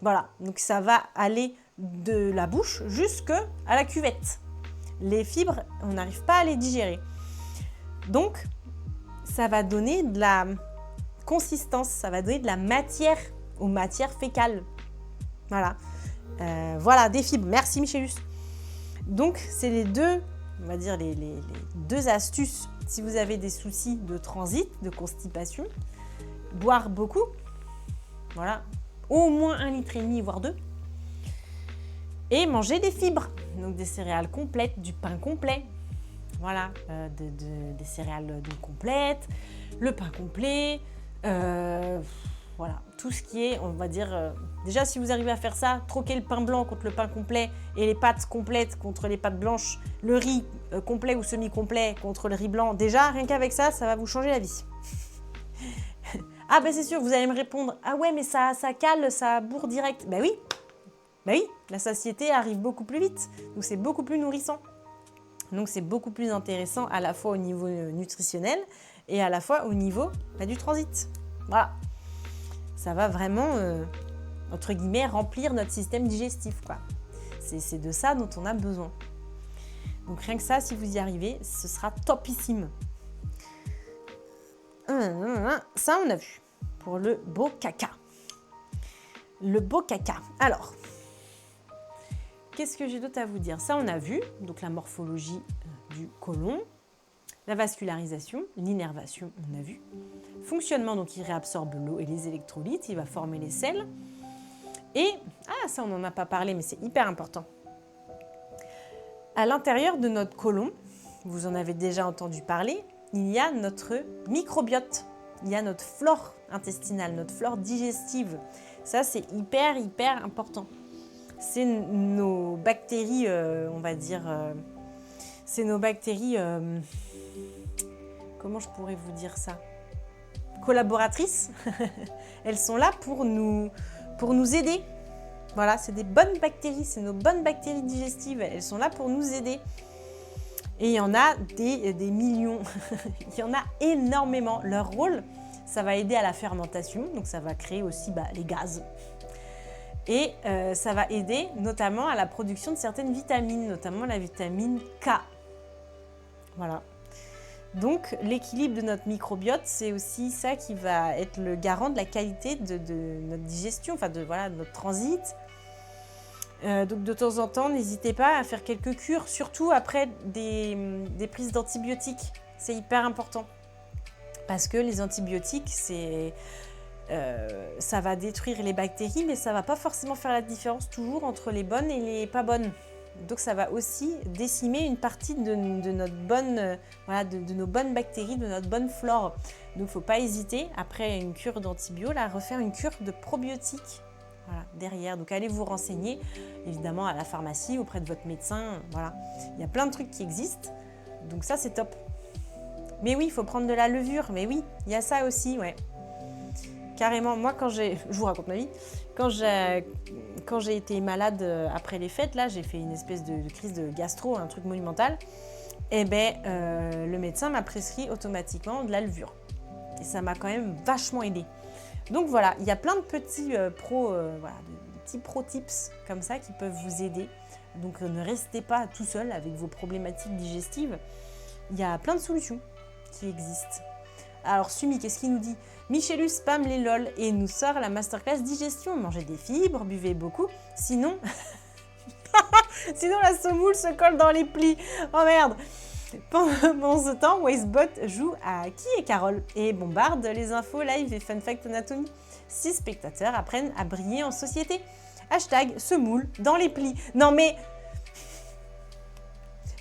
Speaker 1: Voilà, donc ça va aller de la bouche jusqu'à la cuvette. Les fibres, on n'arrive pas à les digérer. Donc, ça va donner de la consistance, ça va donner de la matière aux matières fécales. Voilà. Voilà, des fibres. Merci Michelus. Donc, c'est les deux, on va dire les deux astuces si vous avez des soucis de transit, de constipation. Boire beaucoup. Voilà. Au moins 1,5 litre, voire 2. Et manger des fibres, donc des céréales complètes, du pain complet, voilà, des céréales complètes, le pain complet, voilà, tout ce qui est, on va dire, déjà si vous arrivez à faire ça, troquer le pain blanc contre le pain complet et les pâtes complètes contre les pâtes blanches, le riz complet ou semi-complet contre le riz blanc, déjà rien qu'avec ça, ça va vous changer la vie. Ah c'est sûr, vous allez me répondre, ah ouais mais ça cale, ça bourre direct, oui, la satiété arrive beaucoup plus vite, donc c'est beaucoup plus nourrissant. Donc c'est beaucoup plus intéressant à la fois au niveau nutritionnel et à la fois au niveau du transit. Voilà. Ça va vraiment, entre guillemets, remplir notre système digestif, quoi. C'est de ça dont on a besoin. Donc rien que ça, si vous y arrivez, ce sera topissime. Ça, on a vu pour le beau caca. Le beau caca. Alors, qu'est-ce que j'ai d'autre à vous dire? Ça, on a vu, donc la morphologie du côlon, la vascularisation, l'innervation, on a vu. Fonctionnement, donc il réabsorbe l'eau et les électrolytes, il va former les selles. Et, ça on n'en a pas parlé, mais c'est hyper important. À l'intérieur de notre côlon, vous en avez déjà entendu parler, il y a notre microbiote, il y a notre flore intestinale, notre flore digestive. Ça, c'est hyper important. C'est nos bactéries, on va dire, c'est nos bactéries, comment je pourrais vous dire ça? Collaboratrices. Elles sont là pour nous aider. Voilà, c'est des bonnes bactéries, c'est nos bonnes bactéries digestives. Elles sont là pour nous aider. Et il y en a des millions. Il y en a énormément. Leur rôle, ça va aider à la fermentation. Donc ça va créer aussi les gaz. Et ça va aider notamment à la production de certaines vitamines, notamment la vitamine K. Voilà. Donc, l'équilibre de notre microbiote, c'est aussi ça qui va être le garant de la qualité de notre digestion, enfin de notre transit. Donc, de temps en temps, n'hésitez pas à faire quelques cures, surtout après des prises d'antibiotiques. C'est hyper important. Parce que les antibiotiques, ça va détruire les bactéries, mais ça ne va pas forcément faire la différence toujours entre les bonnes et les pas bonnes. Donc ça va aussi décimer une partie de notre bonne, de nos bonnes bactéries, de notre bonne flore. Donc il ne faut pas hésiter, après une cure d'antibio, à refaire une cure de probiotiques derrière. Donc allez vous renseigner, évidemment à la pharmacie, auprès de votre médecin. Voilà. Il y a plein de trucs qui existent, donc ça c'est top. Mais oui, il faut prendre de la levure, mais oui, il y a ça aussi, ouais. Carrément, moi je vous raconte ma vie, quand j'ai été malade après les fêtes, là j'ai fait une espèce de crise de gastro, un truc monumental, et le médecin m'a prescrit automatiquement de la levure. Et ça m'a quand même vachement aidé. Donc voilà, il y a plein de petits petits pro tips comme ça qui peuvent vous aider. Donc ne restez pas tout seul avec vos problématiques digestives. Il y a plein de solutions qui existent. Alors Sumi, qu'est-ce qu'il nous dit? Michelus spam les lol et nous sort la masterclass digestion. Mangez des fibres, buvez beaucoup, sinon... sinon la semoule se colle dans les plis. Oh merde. Pendant ce temps, Wastebot joue à Qui est Carole et bombarde les infos live et fun fact anatomie. 6 spectateurs apprennent à briller en société. Hashtag semoule dans les plis. Non mais...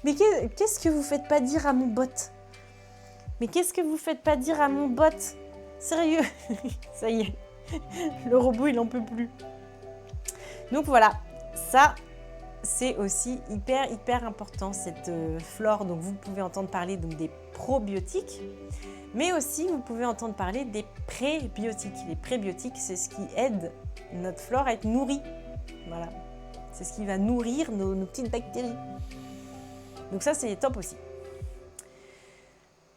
Speaker 1: Mais qu'est-ce que vous faites pas dire à mon bot? Mais qu'est-ce que vous faites pas dire à mon bot? Sérieux? Ça y est, le robot il en peut plus. Donc voilà, ça c'est aussi hyper important cette flore. Donc vous pouvez entendre parler donc, des probiotiques, mais aussi vous pouvez entendre parler des prébiotiques. Les prébiotiques, c'est ce qui aide notre flore à être nourrie. Voilà, c'est ce qui va nourrir nos petites bactéries. Donc ça c'est top aussi.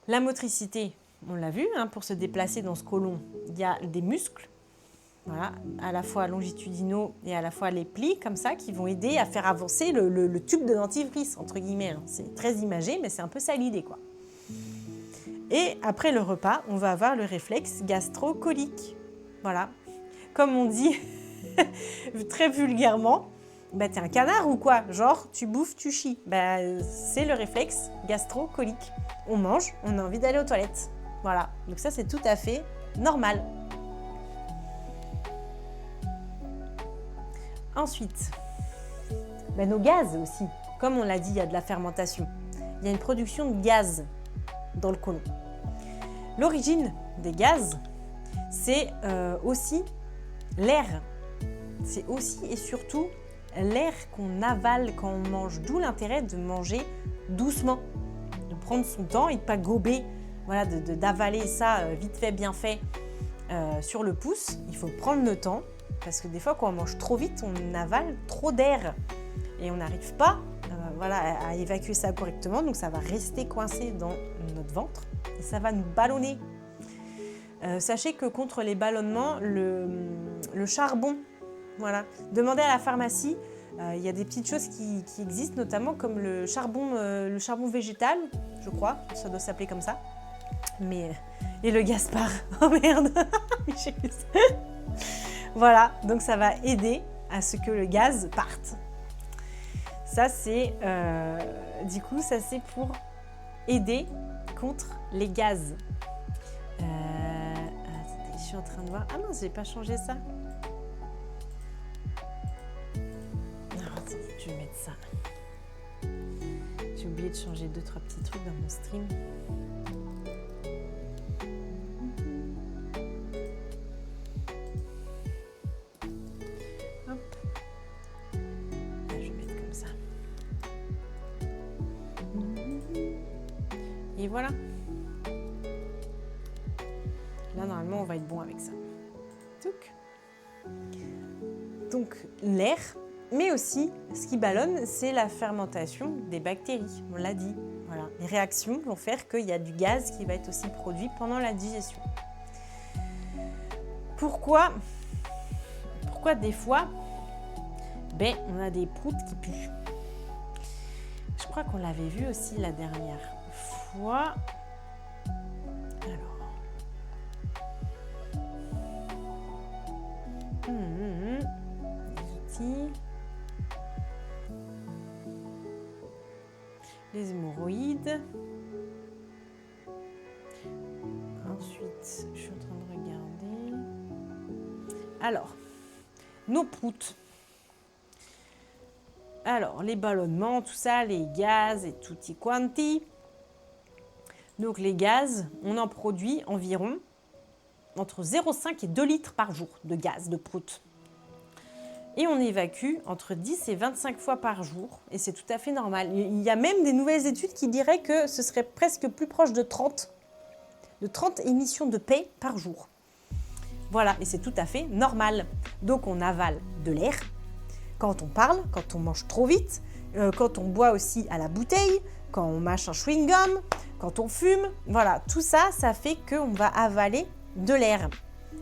Speaker 1: La motricité, on l'a vu, pour se déplacer dans ce côlon, il y a des muscles, voilà, à la fois longitudinaux et à la fois les plis, comme ça, qui vont aider à faire avancer le tube de dentifrice, entre guillemets. C'est très imagé, mais c'est un peu ça l'idée, quoi. Et après le repas, on va avoir le réflexe gastro-colique. Voilà. Comme on dit très vulgairement, t'es un canard ou quoi? Genre, tu bouffes, tu chies. C'est le réflexe gastro-colique. On mange, on a envie d'aller aux toilettes. Voilà, donc ça c'est tout à fait normal. Ensuite, nos gaz aussi. Comme on l'a dit, il y a de la fermentation. Il y a une production de gaz dans le côlon. L'origine des gaz, c'est aussi l'air. C'est aussi et surtout l'air qu'on avale quand on mange. D'où l'intérêt de manger doucement, de prendre son temps et de ne pas gober, d'avaler ça vite fait, bien fait sur le pouce. Il faut prendre le temps parce que des fois quand on mange trop vite, on avale trop d'air et on n'arrive pas à évacuer ça correctement. Donc ça va rester coincé dans notre ventre et ça va nous ballonner. Sachez que contre les ballonnements, le charbon, demandez à la pharmacie. Il y a des petites choses qui existent, notamment comme le charbon végétal, je crois, ça doit s'appeler comme ça. Et le Gaspard, oh merde. Voilà, donc ça va aider à ce que le gaz parte. Ça c'est, ça c'est pour aider contre les gaz. Je suis en train de voir. Ah non, j'ai pas changé ça. Je vais mettre ça. J'ai oublié de changer 2-3 petits trucs dans mon stream. Hop. Là, je vais mettre comme ça. Et voilà. Là, normalement, on va être bon avec ça. Donc, l'air. Mais aussi, ce qui ballonne, c'est la fermentation des bactéries, on l'a dit. Voilà. Les réactions vont faire qu'il y a du gaz qui va être aussi produit pendant la digestion. Pourquoi des fois, ben on a des proutes qui puent. Je crois qu'on l'avait vu aussi la dernière fois. Alors. Les outils. Les hémorroïdes. Ensuite, je suis en train de regarder. Alors, nos proutes. Alors, les ballonnements, tout ça, les gaz et tutti quanti. Donc, les gaz, on en produit environ entre 0,5 et 2 litres par jour de gaz, de prout. Et on évacue entre 10 et 25 fois par jour. Et c'est tout à fait normal. Il y a même des nouvelles études qui diraient que ce serait presque plus proche de 30 émissions de paix par jour. Voilà, et c'est tout à fait normal. Donc, on avale de l'air. Quand on parle, quand on mange trop vite, quand on boit aussi à la bouteille, quand on mâche un chewing-gum, quand on fume, voilà, tout ça, ça fait qu'on va avaler de l'air.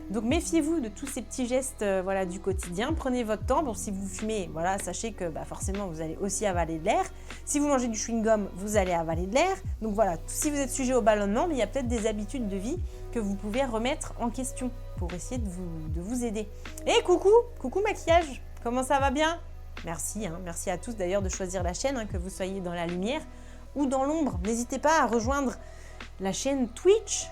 Speaker 1: Donc méfiez-vous de tous ces petits gestes voilà, du quotidien. Prenez votre temps. Bon, si vous fumez, voilà, sachez que forcément, vous allez aussi avaler de l'air. Si vous mangez du chewing-gum, vous allez avaler de l'air. Donc voilà, si vous êtes sujet au ballonnement, mais il y a peut-être des habitudes de vie que vous pouvez remettre en question pour essayer de vous aider. Et coucou maquillage. Comment ça va bien? Merci, merci à tous d'ailleurs de choisir la chaîne, que vous soyez dans la lumière ou dans l'ombre. N'hésitez pas à rejoindre la chaîne Twitch.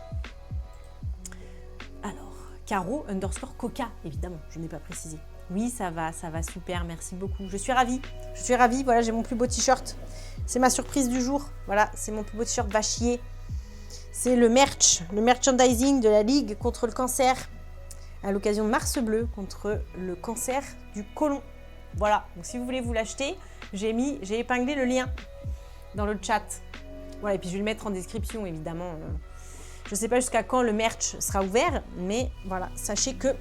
Speaker 1: Alors, Caro_Coca, évidemment, je n'ai pas précisé. Oui, ça va super, merci beaucoup. Je suis ravie, voilà, j'ai mon plus beau t-shirt. C'est ma surprise du jour, voilà, c'est mon plus beau t-shirt va chier. C'est le merchandising de la Ligue contre le cancer. À l'occasion de Mars Bleu contre le cancer du côlon. Voilà, donc si vous voulez vous l'acheter, j'ai épinglé le lien dans le chat. Voilà, et puis je vais le mettre en description, évidemment. Je ne sais pas jusqu'à quand le merch sera ouvert, mais voilà, sachez que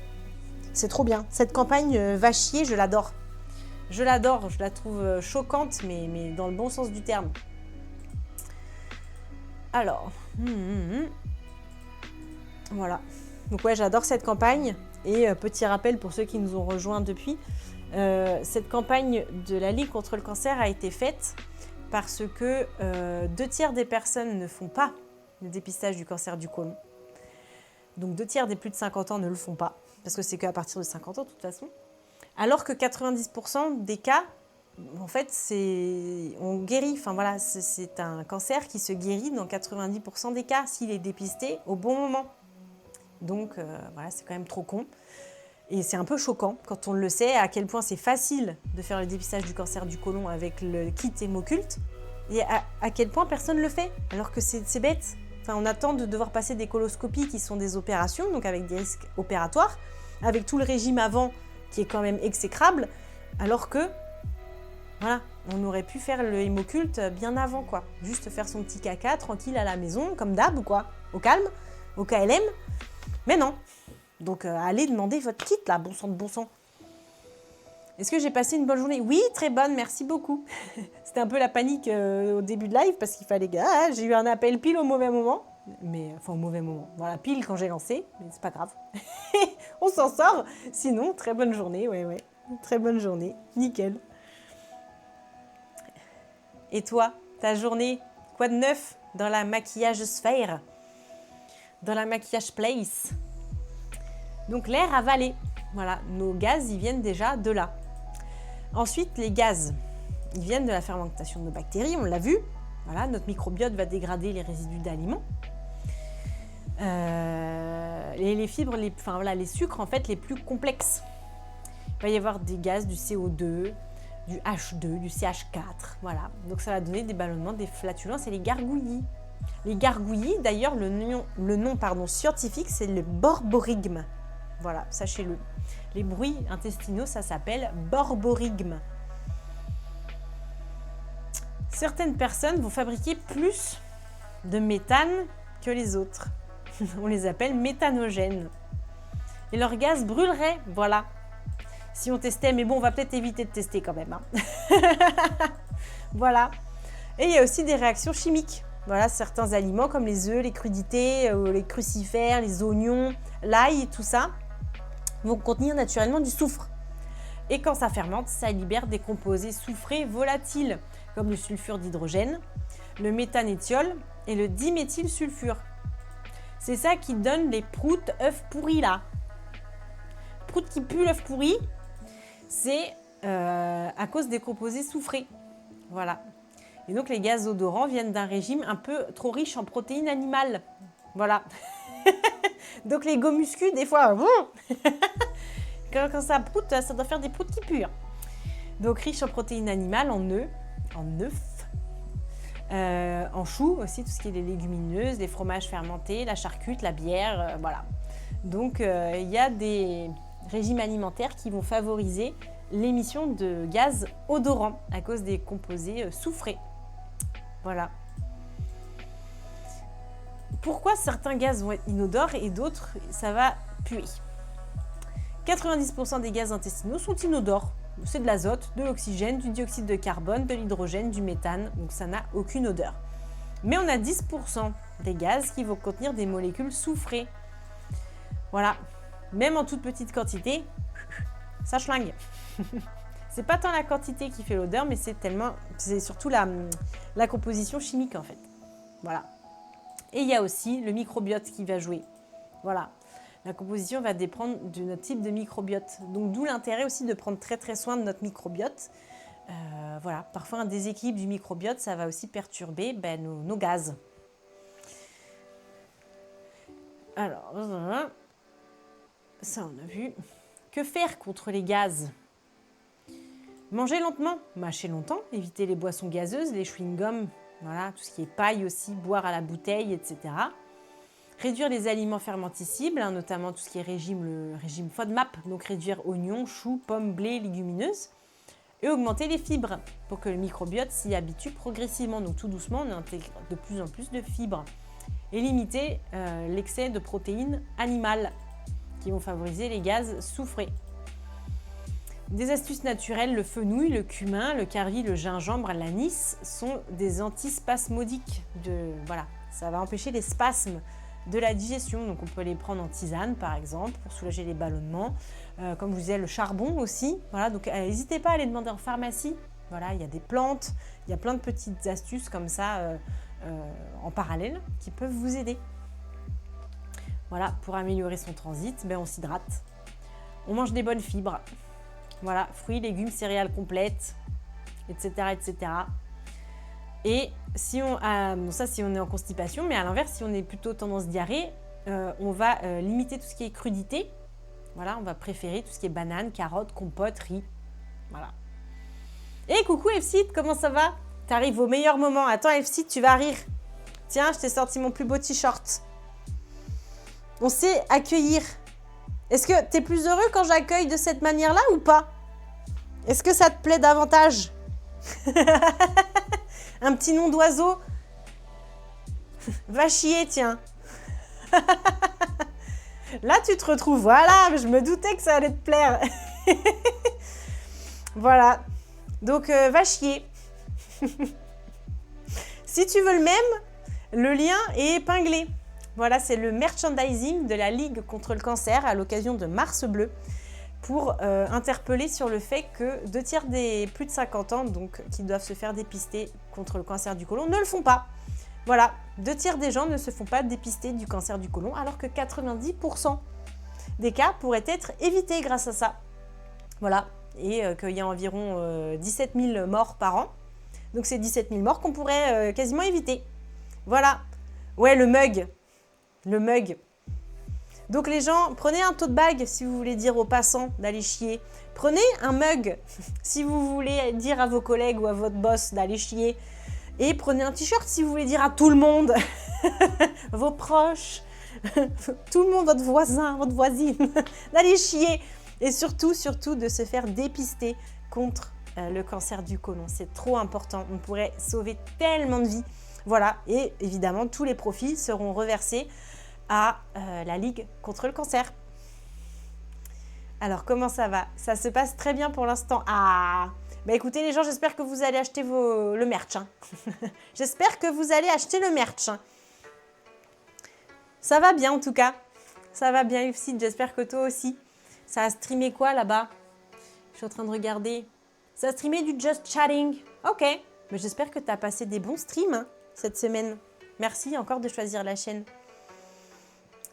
Speaker 1: c'est trop bien. Cette campagne va chier, je l'adore. Je la trouve choquante, mais dans le bon sens du terme. Alors, voilà. Donc ouais, j'adore cette campagne. Et petit rappel pour ceux qui nous ont rejoints depuis, cette campagne de la Ligue contre le cancer a été faite parce que 2/3 des personnes ne font pas le dépistage du cancer du côlon. Donc 2/3 des plus de 50 ans ne le font pas, parce que c'est qu'à partir de 50 ans de toute façon. Alors que 90% des cas, en fait, on guérit. Enfin voilà, c'est un cancer qui se guérit dans 90% des cas s'il est dépisté au bon moment. Donc voilà, c'est quand même trop con. Et c'est un peu choquant quand on le sait, à quel point c'est facile de faire le dépistage du cancer du côlon avec le kit Hémoculte, et à quel point personne ne le fait, alors que c'est bête. Enfin, on attend de devoir passer des coloscopies qui sont des opérations, donc avec des risques opératoires, avec tout le régime avant qui est quand même exécrable, alors que, voilà, on aurait pu faire le Hémoculte bien avant, quoi. Juste faire son petit caca tranquille à la maison, comme d'hab, quoi, au calme, au KLM. Mais non. Donc, allez demander votre kit, là, bon sang. Est-ce que j'ai passé une bonne journée? Oui, très bonne, merci beaucoup. C'était un peu la panique au début de live, parce qu'il fallait que... j'ai eu un appel pile au mauvais moment. Au mauvais moment. Voilà, pile quand j'ai lancé, mais c'est pas grave. On s'en sort. Sinon, très bonne journée, ouais. Très bonne journée, nickel. Et toi, ta journée, quoi de neuf dans la maquillage sphère? Dans la maquillage place? Donc l'air avalé, voilà, nos gaz, ils viennent déjà de là. Ensuite, les gaz, ils viennent de la fermentation de nos bactéries, on l'a vu. Voilà, notre microbiote va dégrader les résidus d'aliments. Les fibres, les sucres en fait les plus complexes. Il va y avoir des gaz, du CO2, du H2, du CH4, voilà. Donc ça va donner des ballonnements, des flatulences et les gargouillis. Les gargouillis, d'ailleurs, le nom scientifique, c'est le borborygme. Voilà, sachez-le. Les bruits intestinaux, ça s'appelle borborygme. Certaines personnes vont fabriquer plus de méthane que les autres. On les appelle méthanogènes. Et leur gaz brûlerait, voilà. Si on testait, mais bon, on va peut-être éviter de tester quand même. Voilà. Et il y a aussi des réactions chimiques. Voilà, certains aliments comme les œufs, les crudités, les crucifères, les oignons, l'ail, tout ça, vont contenir naturellement du soufre. Et quand ça fermente, ça libère des composés soufrés volatiles, comme le sulfure d'hydrogène, le méthanétiol et le diméthylsulfure. C'est ça qui donne les proutes œufs pourris là. Proutes qui puent l'œuf pourri, c'est à cause des composés soufrés. Voilà. Et donc les gaz odorants viennent d'un régime un peu trop riche en protéines animales. Voilà. Donc les gomuscus, des fois, quand ça proute, ça doit faire des proutes qui puent. Donc riche en protéines animales, en œufs, en choux aussi, tout ce qui est les légumineuses, les fromages fermentés, la charcute, la bière, voilà. Donc il y a des régimes alimentaires qui vont favoriser l'émission de gaz odorants à cause des composés soufrés. Voilà. Pourquoi certains gaz vont être inodores et d'autres, ça va puer? 90% des gaz intestinaux sont inodores. C'est de l'azote, de l'oxygène, du dioxyde de carbone, de l'hydrogène, du méthane, donc ça n'a aucune odeur. Mais on a 10% des gaz qui vont contenir des molécules soufrées. Voilà, même en toute petite quantité, ça schlingue. C'est pas tant la quantité qui fait l'odeur, mais c'est surtout la composition chimique en fait. Voilà. Et il y a aussi le microbiote qui va jouer. Voilà. La composition va dépendre de notre type de microbiote. Donc d'où l'intérêt aussi de prendre très très soin de notre microbiote. Voilà. Parfois un déséquilibre du microbiote, ça va aussi perturber nos gaz. Alors, ça on a vu. Que faire contre les gaz? Manger lentement, mâcher longtemps, éviter les boissons gazeuses, les chewing-gums, voilà, tout ce qui est paille aussi, boire à la bouteille, etc. Réduire les aliments fermenticibles, notamment tout ce qui est le régime FODMAP, donc réduire oignons, choux, pommes, blé, légumineuses. Et augmenter les fibres pour que le microbiote s'y habitue progressivement. Donc tout doucement, on intègre de plus en plus de fibres. Et limiter l'excès de protéines animales qui vont favoriser les gaz soufrés. Des astuces naturelles, le fenouil, le cumin, le curry, le gingembre, l'anis sont des antispasmodiques. Voilà, ça va empêcher les spasmes de la digestion. Donc on peut les prendre en tisane par exemple pour soulager les ballonnements. Comme je vous disais, le charbon aussi. Voilà, donc n'hésitez pas à aller demander en pharmacie. Voilà, il y a des plantes, il y a plein de petites astuces comme ça en parallèle qui peuvent vous aider. Voilà, pour améliorer son transit, on s'hydrate. On mange des bonnes fibres. Voilà, fruits, légumes, céréales complètes, etc. etc. Et si on est en constipation, mais à l'inverse, si on est plutôt tendance diarrhée, on va limiter tout ce qui est crudité. Voilà, on va préférer tout ce qui est bananes, carottes, compotes, riz. Voilà. Et coucou Elfside, comment ça va? T'arrives au meilleur moment. Attends Elfside, tu vas rire. Tiens, je t'ai sorti mon plus beau t-shirt. On sait accueillir. Est-ce que t'es plus heureux quand j'accueille de cette manière-là ou pas? Est-ce que ça te plaît davantage? Un petit nom d'oiseau? Va chier, tiens. Là, tu te retrouves. Voilà, je me doutais que ça allait te plaire. Voilà. Donc, va chier. Si tu veux le même, le lien est épinglé. Voilà, c'est le merchandising de la Ligue contre le cancer à l'occasion de Mars Bleu pour interpeller sur le fait que 2 tiers des plus de 50 ans, donc qui doivent se faire dépister contre le cancer du côlon, ne le font pas. Voilà, 2 tiers des gens ne se font pas dépister du cancer du côlon, alors que 90% des cas pourraient être évités grâce à ça. Voilà, et qu'il y a environ 17 000 morts par an. Donc c'est 17 000 morts qu'on pourrait quasiment éviter. Voilà. Ouais, le mug. Le mug. Donc les gens, prenez un tote bag si vous voulez dire aux passants d'aller chier. Prenez un mug si vous voulez dire à vos collègues ou à votre boss d'aller chier. Et prenez un t-shirt si vous voulez dire à tout le monde, vos proches, tout le monde, votre voisin, votre voisine, d'aller chier. Et surtout, surtout de se faire dépister contre le cancer du côlon. C'est trop important. On pourrait sauver tellement de vies. Voilà. Et évidemment, tous les profits seront reversés à la Ligue contre le cancer. Alors, comment ça va? Ça se passe très bien pour l'instant. Ah, bah écoutez les gens, j'espère que vous allez acheter le merch. Hein. J'espère que vous allez acheter le merch. Ça va bien en tout cas. Ça va bien, Elfside. J'espère que toi aussi. Ça a streamé quoi là-bas? Je suis en train de regarder. Ça a streamé du Just Chatting. Ok. Mais j'espère que tu as passé des bons streams hein, cette semaine. Merci encore de choisir la chaîne.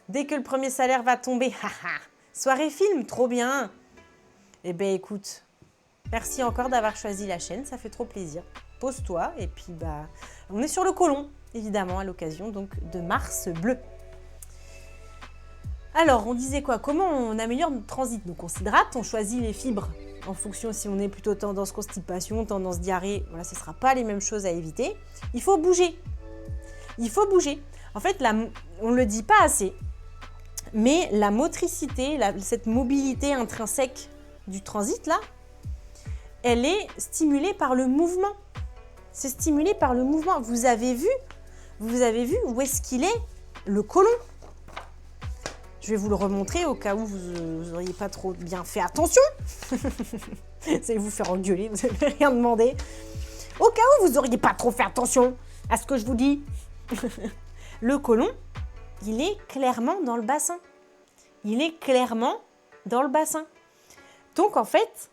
Speaker 1: Dès que le premier salaire va tomber, haha. Soirée film, trop bien. Eh bien, écoute, merci encore d'avoir choisi la chaîne, ça fait trop plaisir. Pose-toi et puis, bah, on est sur le Colon, évidemment, à l'occasion donc de Mars bleu. Alors, on disait quoi? Comment on améliore notre transit? Donc, on s'hydrate, on choisit les fibres en fonction si on est plutôt tendance constipation, tendance diarrhée. Voilà, ce ne sera pas les mêmes choses à éviter. Il faut bouger. Il faut bouger. En fait, on ne le dit pas assez, mais la motricité, cette mobilité intrinsèque du transit, là, elle est stimulée par le mouvement. C'est stimulé par le mouvement. Vous avez vu où est-ce qu'il est, le côlon? Je vais vous le remontrer au cas où vous n'auriez pas trop bien fait attention. Vous allez vous faire engueuler, vous n'avez rien demandé. Au cas où vous n'auriez pas trop fait attention à ce que je vous dis. Le côlon, il est clairement dans le bassin. Il est clairement dans le bassin. Donc en fait,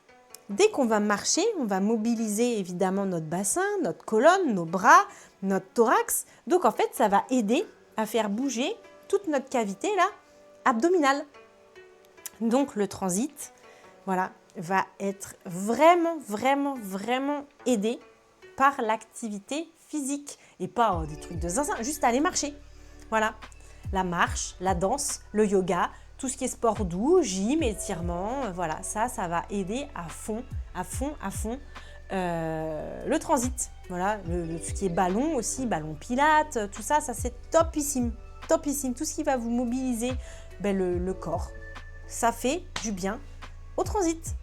Speaker 1: dès qu'on va marcher, on va mobiliser évidemment notre bassin, notre colonne, nos bras, notre thorax. Donc en fait, ça va aider à faire bouger toute notre cavité là, abdominale. Donc le transit, voilà, va être vraiment aidé par l'activité physique et pas des trucs de zinzin, juste aller marcher. Voilà, la marche, la danse, le yoga, tout ce qui est sport doux, gym, étirement, voilà, ça va aider à fond le transit. Voilà, ce qui est ballon aussi, ballon pilates, tout ça c'est topissime. Topissime, tout ce qui va vous mobiliser le corps. Ça fait du bien au transit.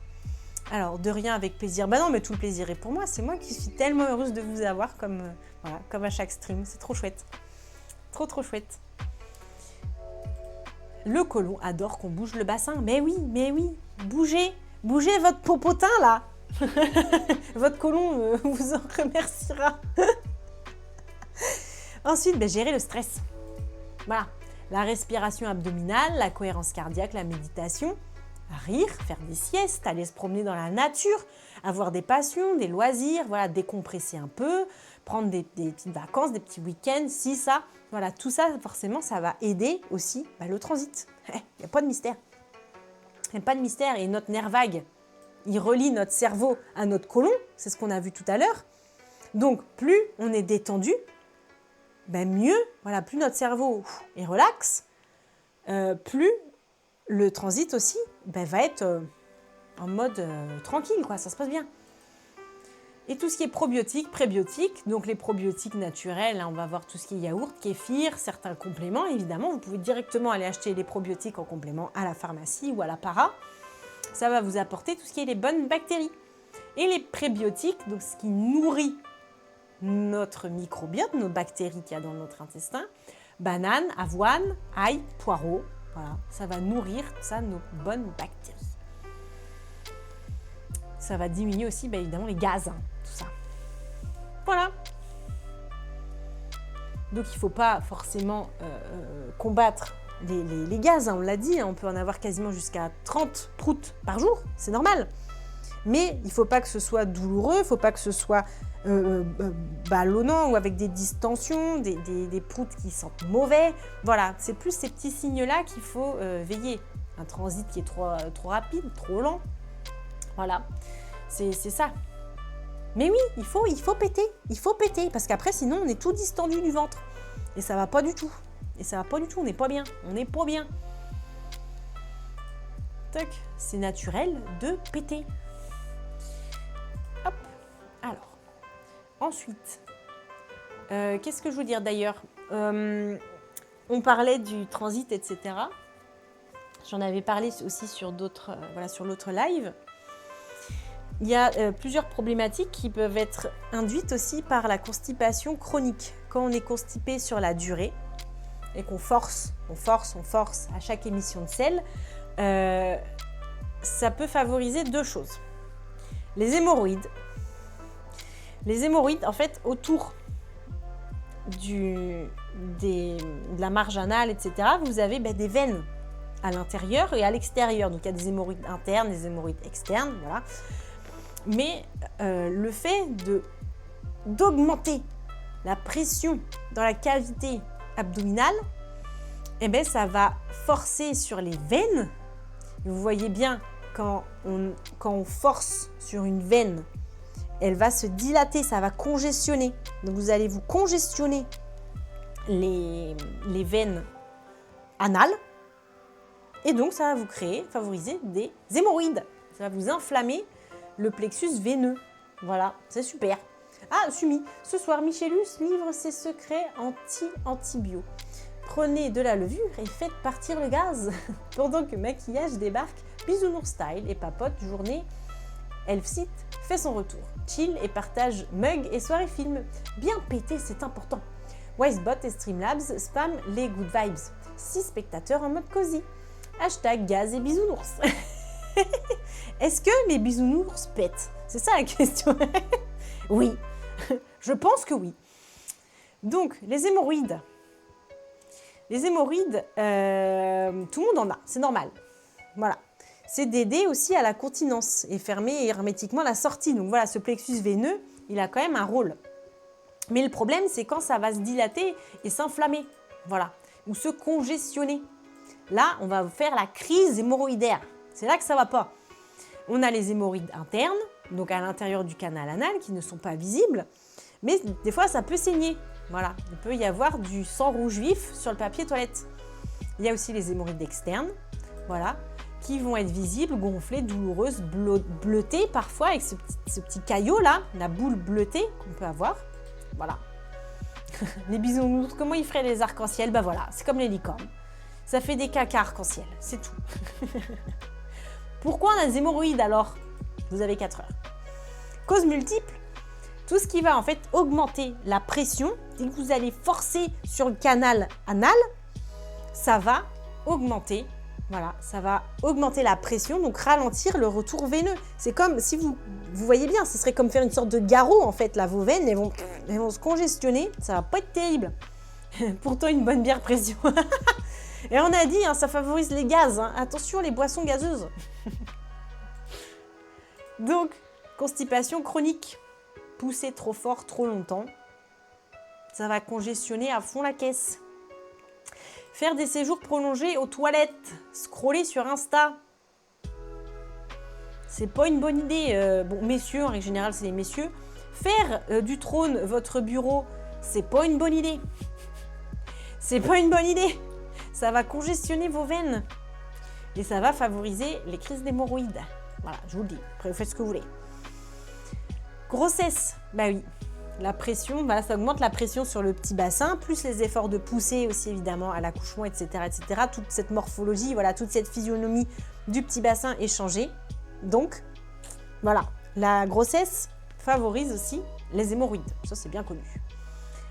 Speaker 1: Alors, de rien avec plaisir. Bah non, mais tout le plaisir est pour moi. C'est moi qui suis tellement heureuse de vous avoir comme à chaque stream. C'est trop chouette. Trop chouette. Le côlon adore qu'on bouge le bassin. Mais oui. Bougez votre popotin là. Votre côlon vous en remerciera. Ensuite, gérer le stress. Voilà, la respiration abdominale, la cohérence cardiaque, la méditation, rire, faire des siestes, aller se promener dans la nature, avoir des passions, des loisirs, voilà, décompresser un peu, prendre des petites vacances, des petits week-ends, ça. Voilà, tout ça, forcément, ça va aider aussi le transit. Il n'y a pas de mystère. Il n'y a pas de mystère. Et notre nerf vague, il relie notre cerveau à notre côlon, c'est ce qu'on a vu tout à l'heure. Donc, plus on est détendu, mieux, voilà, plus notre cerveau est relax, plus le transit aussi va être en mode tranquille, quoi, ça se passe bien. Et tout ce qui est probiotiques, prébiotiques, donc les probiotiques naturels, on va voir tout ce qui est yaourt, kéfir, certains compléments, évidemment. Vous pouvez directement aller acheter les probiotiques en complément à la pharmacie ou à la para. Ça va vous apporter tout ce qui est les bonnes bactéries. Et les prébiotiques, donc ce qui nourrit notre microbiote, nos bactéries qu'il y a dans notre intestin, banane, avoine, ail, poireau, voilà, ça va nourrir ça, nos bonnes bactéries. Ça va diminuer aussi évidemment les gaz, tout ça. Voilà. Donc il ne faut pas forcément combattre les gaz, on l'a dit, on peut en avoir quasiment jusqu'à 30 proutes par jour, c'est normal. Mais il ne faut pas que ce soit douloureux, il ne faut pas que ce soit ballonnant ou avec des distensions, des proutes qui sentent mauvais. Voilà, c'est plus ces petits signes-là qu'il faut veiller. Un transit qui est trop rapide, trop lent. Voilà, c'est ça. Mais oui, il faut péter, parce qu'après, sinon, on est tout distendu du ventre. Et ça va pas du tout. On n'est pas bien. Toc, c'est naturel de péter. Hop, alors. Ensuite, qu'est-ce que je veux dire d'ailleurs? On parlait du transit, etc. J'en avais parlé aussi sur sur l'autre live. Il y a plusieurs problématiques qui peuvent être induites aussi par la constipation chronique. Quand on est constipé sur la durée et qu'on force à chaque émission de sel, ça peut favoriser deux choses. Les hémorroïdes. Les hémorroïdes, en fait, autour de la marge anale, etc., vous avez des veines. à l'intérieur et à l'extérieur. Donc il y a des hémorroïdes internes, des hémorroïdes externes, voilà. Mais le fait d'augmenter la pression dans la cavité abdominale, eh bien, ça va forcer sur les veines. Vous voyez bien, quand on force sur une veine, elle va se dilater, ça va congestionner. Donc vous allez vous congestionner les veines anales. Et donc ça va vous favoriser des hémorroïdes. Ça va vous inflammer le plexus veineux. Voilà, c'est super. Ah, Sumi, ce soir, Michélus livre ses secrets anti-antibio. Prenez de la levure et faites partir le gaz. Pendant que Maquillage débarque, Bisounours Style et Papote Journée Elfsit fait son retour. Chill et partage mug et soirée film. Bien pété, c'est important. Wisebot et Streamlabs spam les good vibes. 6 spectateurs en mode cosy. Hashtag gaz et bisounours. Est-ce que les bisounours pètent? C'est ça la question. Oui, je pense que oui. Donc, les hémorroïdes. Les hémorroïdes, tout le monde en a, c'est normal. Voilà. C'est d'aider aussi à la continence et fermer hermétiquement la sortie. Donc voilà, ce plexus veineux, il a quand même un rôle. Mais le problème, c'est quand ça va se dilater et s'inflammer. Voilà. Ou se congestionner. Là, on va faire la crise hémorroïdaire. C'est là que ça ne va pas. On a les hémorroïdes internes, donc à l'intérieur du canal anal, qui ne sont pas visibles. Mais des fois, ça peut saigner. Voilà. Il peut y avoir du sang rouge vif sur le papier toilette. Il y a aussi les hémorroïdes externes. Voilà. Qui vont être visibles, gonflées, douloureuses, bleutées parfois avec ce petit caillot là, la boule bleutée qu'on peut avoir. Voilà. Les bisounours, comment ils feraient les arcs-en-ciel? Ben voilà, c'est comme les licornes. Ça fait des caca arc-en-ciel, c'est tout. Pourquoi on a des hémorroïdes alors? Vous avez 4 heures. Causes multiples. Tout ce qui va en fait augmenter la pression, dès que vous allez forcer sur le canal anal, ça va augmenter. Voilà, ça va augmenter la pression, donc ralentir le retour veineux. C'est comme, si vous voyez bien, ce serait comme faire une sorte de garrot en fait, là, vos veines, elles vont se congestionner, ça va pas être terrible. Pourtant, une bonne bière pression. Et on a dit, hein, ça favorise les gaz, hein. Attention les boissons gazeuses. Donc, constipation chronique, pousser trop fort, trop longtemps, ça va congestionner à fond la caisse. Faire des séjours prolongés aux toilettes, scroller sur Insta, c'est pas une bonne idée. Bon, messieurs, en règle générale, c'est les messieurs. Faire du trône votre bureau, c'est pas une bonne idée. C'est pas une bonne idée. Ça va congestionner vos veines et ça va favoriser les crises d'hémorroïdes. Voilà, je vous le dis. Après, vous faites ce que vous voulez. Grossesse, bah oui. La pression, voilà, ça augmente la pression sur le petit bassin, plus les efforts de poussée aussi évidemment à l'accouchement, etc., etc. Toute cette morphologie, voilà, toute cette physionomie du petit bassin est changée. Donc, voilà, la grossesse favorise aussi les hémorroïdes. Ça, c'est bien connu.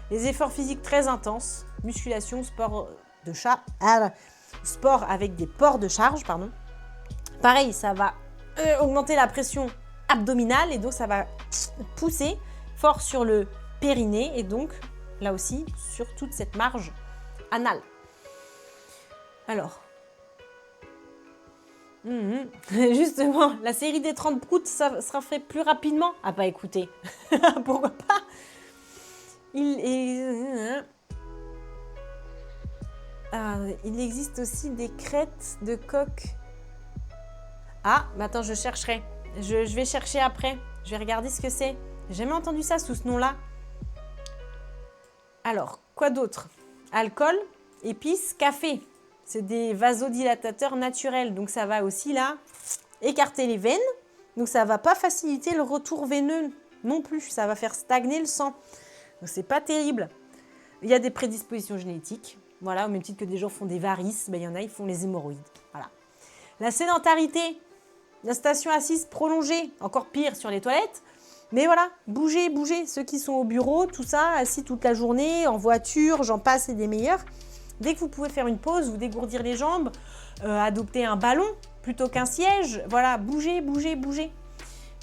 Speaker 1: Les efforts physiques très intenses, musculation, sport de sport avec des ports de charge, pardon. Pareil, ça va augmenter la pression abdominale et donc ça va pousser fort sur le périnée et donc là aussi sur toute cette marge anale. Alors, justement, la série des 30 proutes, ça sera fait plus rapidement. Ah bah écoutez, pourquoi pas? Il existe aussi des crêtes de coq. Ah, mais attends, je chercherai. Je vais chercher après. Je vais regarder ce que c'est. J'ai jamais entendu ça sous ce nom-là. Alors, quoi d'autre? Alcool, épices, café. C'est des vasodilatateurs naturels. Donc, ça va aussi, là, écarter les veines. Donc, ça ne va pas faciliter le retour veineux non plus. Ça va faire stagner le sang. Donc, c'est pas terrible. Il y a des prédispositions génétiques. Voilà, au même titre que des gens font des varices, ben, il y en a, ils font les hémorroïdes. Voilà. La sédentarité, la station assise prolongée, encore pire sur les toilettes. Mais voilà, bougez, bougez. Ceux qui sont au bureau, tout ça, assis toute la journée, en voiture, j'en passe et des meilleurs. Dès que vous pouvez faire une pause, vous dégourdir les jambes, adopter un ballon plutôt qu'un siège. Voilà, bougez, bougez, bougez.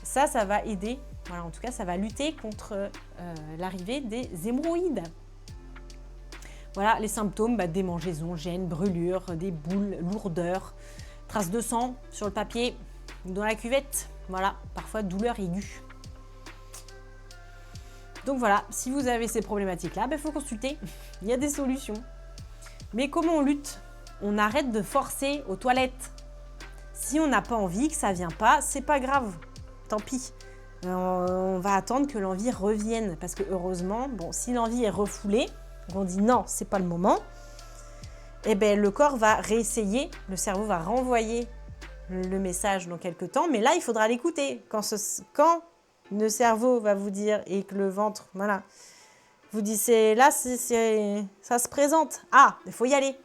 Speaker 1: Ça va aider. Voilà, en tout cas, ça va lutter contre l'arrivée des hémorroïdes. Voilà, les symptômes, démangeaisons, gêne, brûlures, des boules, lourdeur, traces de sang sur le papier, dans la cuvette. Voilà, parfois douleur aiguë. Donc voilà, si vous avez ces problématiques-là, il faut consulter. Il y a des solutions. Mais comment on lutte? On arrête de forcer aux toilettes. Si on n'a pas envie, que ça ne vient pas, c'est pas grave. Tant pis. On va attendre que l'envie revienne. Parce que heureusement, si l'envie est refoulée, on dit non, c'est pas le moment, le corps va réessayer, le cerveau va renvoyer le message dans quelques temps, mais là, il faudra l'écouter. Quand le cerveau va vous dire et que le ventre, voilà, vous dit ça se présente. Ah, il faut y aller.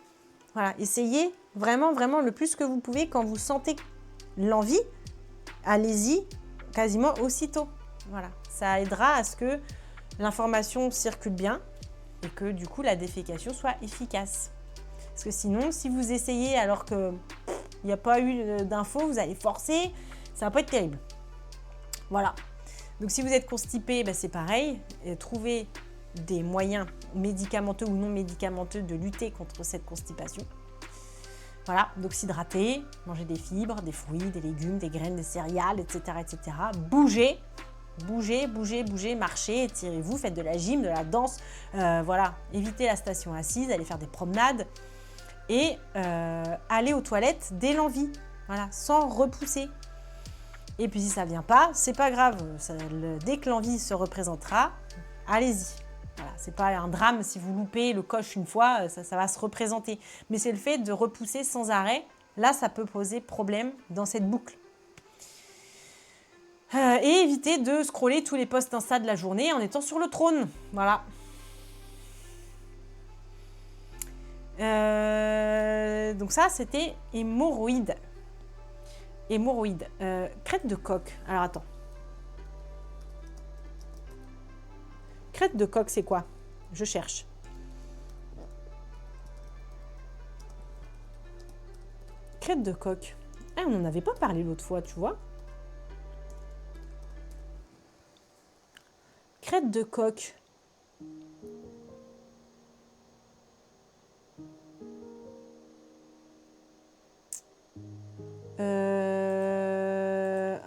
Speaker 1: Voilà, essayez vraiment, vraiment le plus que vous pouvez quand vous sentez l'envie. Allez-y quasiment aussitôt. Voilà, ça aidera à ce que l'information circule bien et que du coup la défécation soit efficace. Parce que sinon, si vous essayez alors qu'il n'y a pas eu d'infos, vous allez forcer, ça va pas être terrible. Voilà. Donc si vous êtes constipé, c'est pareil. Trouvez des moyens médicamenteux ou non médicamenteux de lutter contre cette constipation. Voilà, donc s'hydrater, manger des fibres, des fruits, des légumes, des graines, des céréales, etc. etc. Bougez, marchez, étirez-vous, faites de la gym, de la danse. Voilà, évitez la station assise, allez faire des promenades et allez aux toilettes dès l'envie, voilà, sans repousser. Et puis si ça ne vient pas, c'est pas grave. Dès que l'envie se représentera, allez-y. Voilà, c'est pas un drame si vous loupez le coche une fois, ça va se représenter. Mais c'est le fait de repousser sans arrêt. Là, ça peut poser problème dans cette boucle. Et évitez de scroller tous les posts Insta de la journée en étant sur le trône. Voilà. Donc ça, c'était hémorroïdes. Crête de coq. Alors, attends. Crête de coq, c'est quoi? Je cherche. Crête de coq. Ah, on n'en avait pas parlé l'autre fois, tu vois. Crête de coq.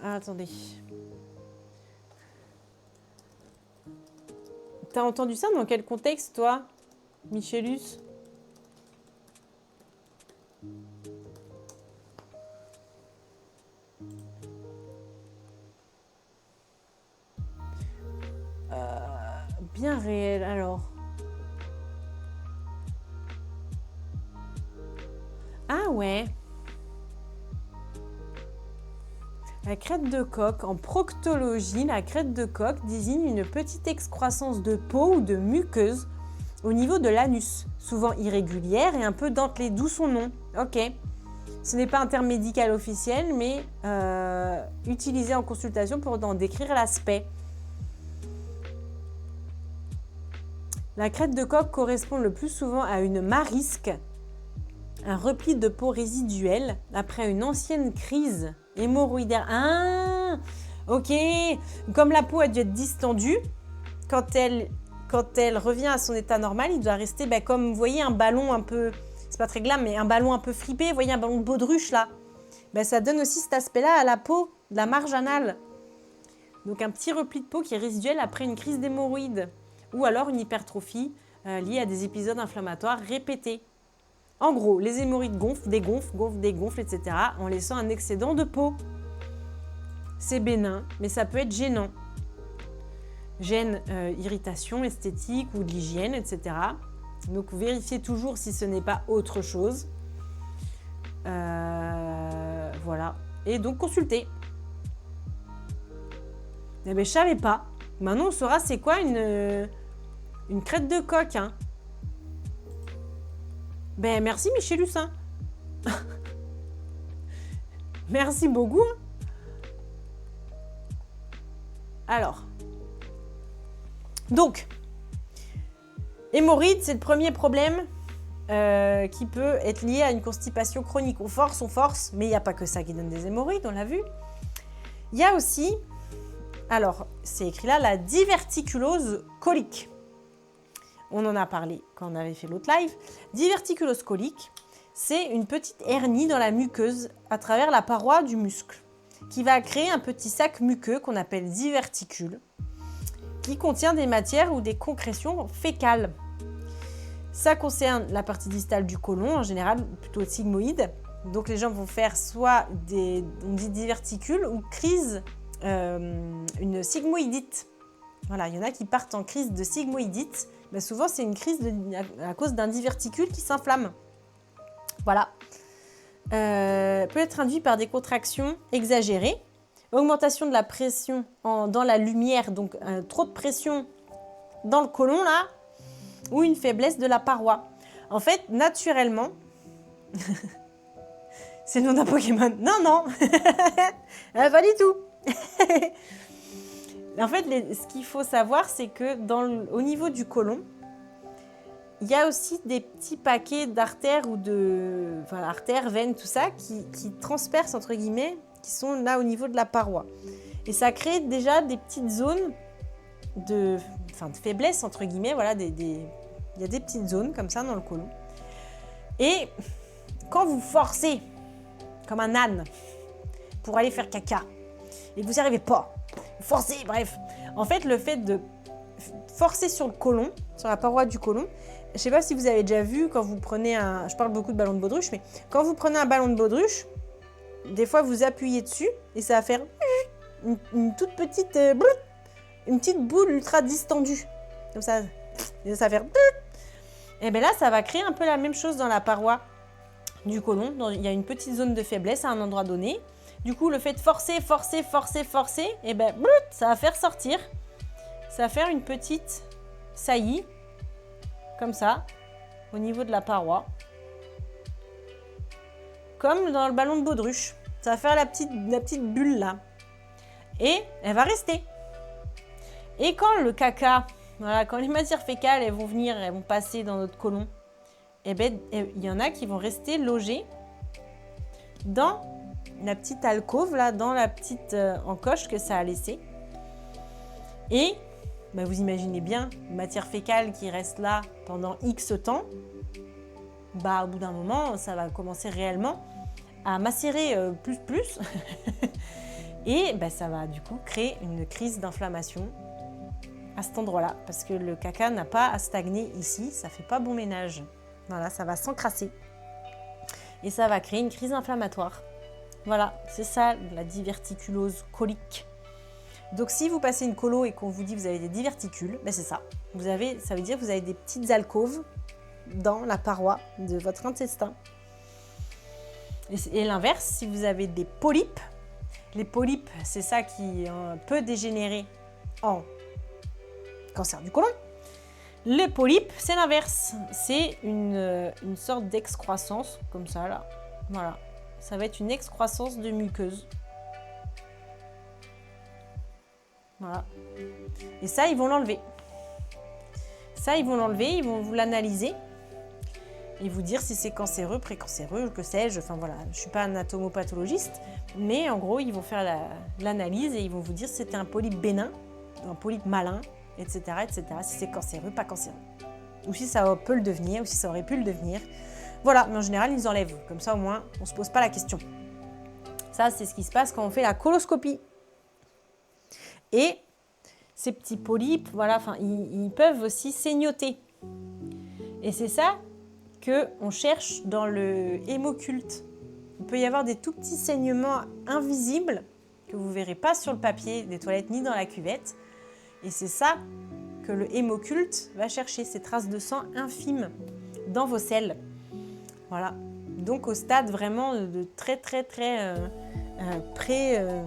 Speaker 1: Attendez. T'as entendu ça dans quel contexte, toi, Michelus? Bien réel, alors. Ah ouais. La crête de coq, en proctologie, la crête de coq désigne une petite excroissance de peau ou de muqueuse au niveau de l'anus, souvent irrégulière et un peu dentelée, d'où son nom. Ok. Ce n'est pas un terme médical officiel, mais utilisé en consultation pour en décrire l'aspect. La crête de coq correspond le plus souvent à une marisque, un repli de peau résiduel après une ancienne crise hémorroïdaire. Ah, ok. Comme la peau a dû être distendue, quand elle revient à son état normal, il doit rester comme, vous voyez, un ballon un peu, c'est pas très glam, mais un ballon un peu fripé, vous voyez, un ballon de baudruche là. Ça donne aussi cet aspect-là à la peau, de la marge anale. Donc un petit repli de peau qui est résiduel après une crise d'hémorroïdes. Ou alors une hypertrophie liée à des épisodes inflammatoires répétés. En gros, les hémorroïdes gonflent, etc. en laissant un excédent de peau. C'est bénin, mais ça peut être gênant. Gêne, irritation esthétique ou de l'hygiène, etc. Donc vérifiez toujours si ce n'est pas autre chose. Voilà. Et donc consultez. Je ne savais pas. Maintenant on saura c'est quoi une crête de coq. Hein. Merci Michelus. Hein. Merci beaucoup. Alors. Donc, hémorroïdes, c'est le premier problème qui peut être lié à une constipation chronique. On force, mais il n'y a pas que ça qui donne des hémorroïdes, on l'a vu. Il y a aussi, alors, c'est écrit là, la diverticulose colique. on en a parlé quand on avait fait l'autre live. Diverticulose colique, c'est une petite hernie dans la muqueuse à travers la paroi du muscle qui va créer un petit sac muqueux qu'on appelle diverticule qui contient des matières ou des concrétions fécales. Ça concerne la partie distale du côlon, en général plutôt sigmoïde. Donc les gens vont faire soit on dit diverticule ou crise, une sigmoïdite. Voilà, il y en a qui partent en crise de sigmoïdite. Mais souvent, c'est une crise à cause d'un diverticule qui s'inflamme. Voilà. Peut être induit par des contractions exagérées, augmentation de la pression dans la lumière, donc trop de pression dans le côlon, là, ou une faiblesse de la paroi. En fait, naturellement, c'est le nom d'un Pokémon. Non, pas du tout. En fait, ce qu'il faut savoir, c'est que au niveau du côlon, il y a aussi des petits paquets d'artères ou artères, veines, tout ça, qui transpercent, entre guillemets, qui sont là au niveau de la paroi. Et ça crée déjà des petites zones de faiblesse, entre guillemets. Voilà, il y a des petites zones comme ça dans le côlon. Et quand vous forcez, comme un âne, pour aller faire caca, et que vous n'y arrivez pas, vous forcez, bref. En fait, le fait de forcer sur le côlon, sur la paroi du côlon, je ne sais pas si vous avez déjà vu quand vous prenez je parle beaucoup de ballon de baudruche, mais quand vous prenez un ballon de baudruche, des fois vous appuyez dessus et ça va faire une toute petite, une petite boule ultra distendue. Comme ça, et ça va faire... Et bien là, ça va créer un peu la même chose dans la paroi du côlon. Il y a une petite zone de faiblesse à un endroit donné. Du coup, le fait de forcer, et ben, ça va faire sortir. Ça va faire une petite saillie, comme ça, au niveau de la paroi. Comme dans le ballon de baudruche. Ça va faire la petite bulle là. Et elle va rester. Et quand le caca, voilà, quand les matières fécales, elles vont passer dans notre côlon, et ben, il y en a qui vont rester logées dans la petite alcôve, là, dans la petite encoche que ça a laissée. Et ben, vous imaginez bien, une matière fécale qui reste là pendant X temps, bah, au bout d'un moment, ça va commencer réellement à macérer plus. Et ben, ça va du coup créer une crise d'inflammation à cet endroit-là, parce que le caca n'a pas à stagner ici, ça fait pas bon ménage. Voilà, ça va s'encrasser. Et ça va créer une crise inflammatoire. Voilà, c'est ça la diverticulose colique. Donc si vous passez une colo et qu'on vous dit que vous avez des diverticules, ben c'est ça. Ça veut dire que vous avez des petites alcôves dans la paroi de votre intestin. Et l'inverse, si vous avez des polypes, les polypes, c'est ça qui peut dégénérer en cancer du côlon. Les polypes, c'est l'inverse. C'est une sorte d'excroissance, comme ça, là. Voilà. Ça va être une excroissance de muqueuse. Voilà. Et ça, ils vont l'enlever. Ils vont vous l'analyser et vous dire si c'est cancéreux, précancéreux, que sais-je. Enfin voilà, je ne suis pas anatomopathologiste, mais en gros, ils vont faire l'analyse et ils vont vous dire si c'était un polype bénin, un polype malin, etc., si c'est cancéreux, pas cancéreux. Ou si ça peut le devenir, ou si ça aurait pu le devenir. Voilà, mais en général, ils enlèvent. Comme ça, au moins, on ne se pose pas la question. Ça, c'est ce qui se passe quand on fait la coloscopie. Et ces petits polypes, voilà, ils peuvent aussi saignoter. Et c'est ça qu'on cherche dans le hémoculte. Il peut y avoir des tout petits saignements invisibles que vous ne verrez pas sur le papier des toilettes ni dans la cuvette. Et c'est ça que le hémoculte va chercher, ces traces de sang infimes dans vos selles. Voilà. Donc au stade vraiment de très près,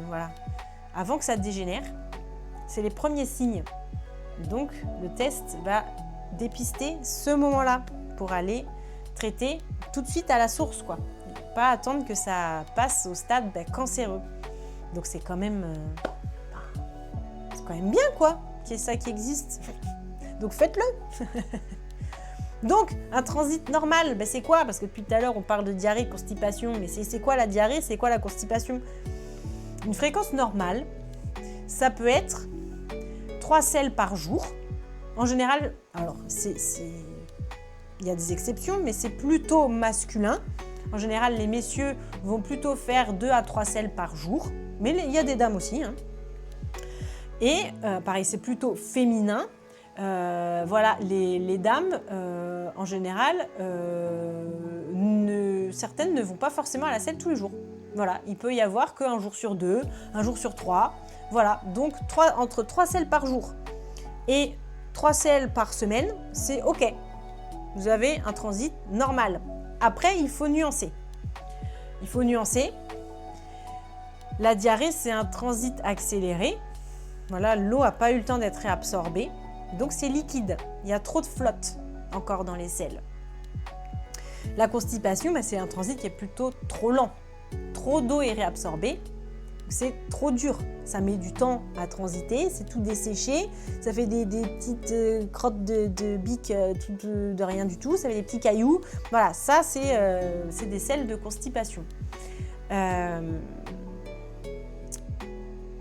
Speaker 1: voilà. Avant que ça dégénère, c'est les premiers signes. Donc le test va dépister ce moment-là pour aller traiter tout de suite à la source, quoi. Pas attendre que ça passe au stade cancéreux. Donc c'est quand même bien, quoi, qu'il y ait ça qui existe. Donc faites-le. Donc un transit normal, c'est quoi? Parce que depuis tout à l'heure on parle de diarrhée, constipation, mais c'est quoi la diarrhée? C'est quoi la constipation? Une fréquence normale, ça peut être 3 selles par jour. En général, alors il y a des exceptions, mais c'est plutôt masculin. En général, les messieurs vont plutôt faire 2 à 3 selles par jour, mais il y a des dames aussi, hein. Et pareil, c'est plutôt féminin. Voilà, les dames, en général, certaines ne vont pas forcément à la selle tous les jours. Voilà, il peut y avoir qu'un jour sur 2, un jour sur 3. Voilà, donc entre 3 selles par jour et 3 selles par semaine, c'est OK. Vous avez un transit normal. Après, il faut nuancer. Il faut nuancer. La diarrhée, c'est un transit accéléré. Voilà, l'eau n'a pas eu le temps d'être réabsorbée. Donc, c'est liquide. Il y a trop de flotte encore dans les selles. La constipation, c'est un transit qui est plutôt trop lent. Trop d'eau est réabsorbée. C'est trop dur. Ça met du temps à transiter. C'est tout desséché. Ça fait des petites crottes de bique de rien du tout. Ça fait des petits cailloux. Voilà, ça, c'est des selles de constipation.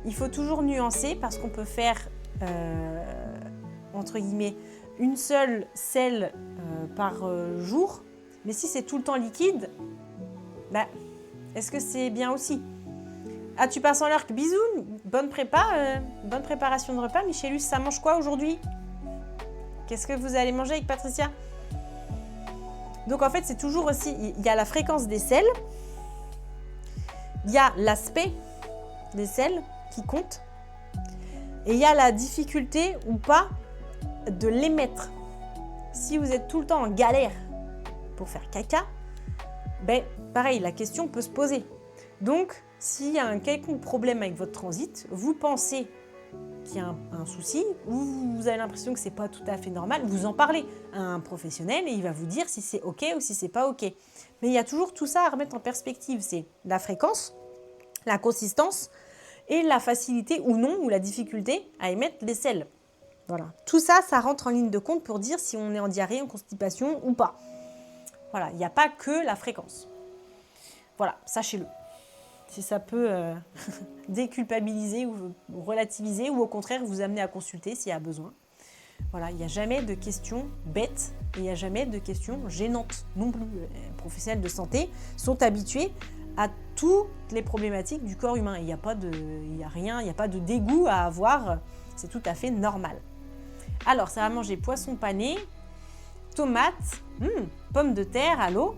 Speaker 1: Il faut toujours nuancer parce qu'on peut faire, entre guillemets, une seule selle par jour. Mais si c'est tout le temps liquide, est-ce que c'est bien aussi? Ah, tu passes en l'heure, bisous, bonne préparation de repas. Michelus, ça mange quoi aujourd'hui? Qu'est-ce que vous allez manger avec Patricia? Donc en fait, c'est toujours aussi, il y a la fréquence des selles, il y a l'aspect des selles qui compte, et il y a la difficulté ou pas de l'émettre. Si vous êtes tout le temps en galère pour faire caca, pareil, la question peut se poser. Donc, s'il y a un quelconque problème avec votre transit, vous pensez qu'il y a un souci, ou vous avez l'impression que c'est pas tout à fait normal, vous en parlez à un professionnel et il va vous dire si c'est OK ou si c'est pas OK. Mais il y a toujours tout ça à remettre en perspective. C'est la fréquence, la consistance et la facilité ou non, ou la difficulté à émettre les selles. Voilà. Tout ça, ça rentre en ligne de compte pour dire si on est en diarrhée, en constipation ou pas. Voilà, il n'y a pas que la fréquence. Voilà, sachez-le. Si ça peut déculpabiliser ou relativiser ou au contraire vous amener à consulter s'il y a besoin. Voilà, il n'y a jamais de questions bêtes et il n'y a jamais de questions gênantes non plus. Les professionnels de santé sont habitués à toutes les problématiques du corps humain. Il n'y a pas de dégoût à avoir, c'est tout à fait normal. Alors, ça va manger poisson pané, tomates, pommes de terre à l'eau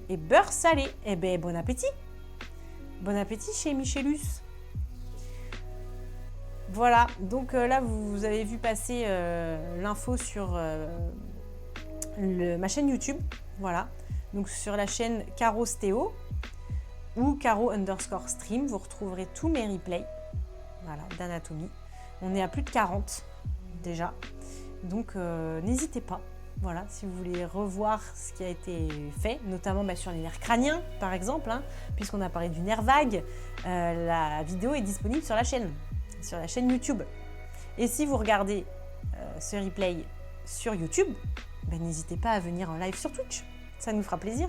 Speaker 1: et beurre salé. Eh bien, bon appétit! Bon appétit chez Michelus. Voilà, donc là vous avez vu passer l'info sur ma chaîne YouTube. Voilà, donc sur la chaîne Caro Stéo ou Caro_stream, vous retrouverez tous mes replays d'anatomie. On est à plus de 40 déjà, donc n'hésitez pas. Voilà, si vous voulez revoir ce qui a été fait, notamment sur les nerfs crâniens, par exemple, puisqu'on a parlé du nerf vague, la vidéo est disponible sur la chaîne YouTube. Et si vous regardez ce replay sur YouTube, n'hésitez pas à venir en live sur Twitch. Ça nous fera plaisir.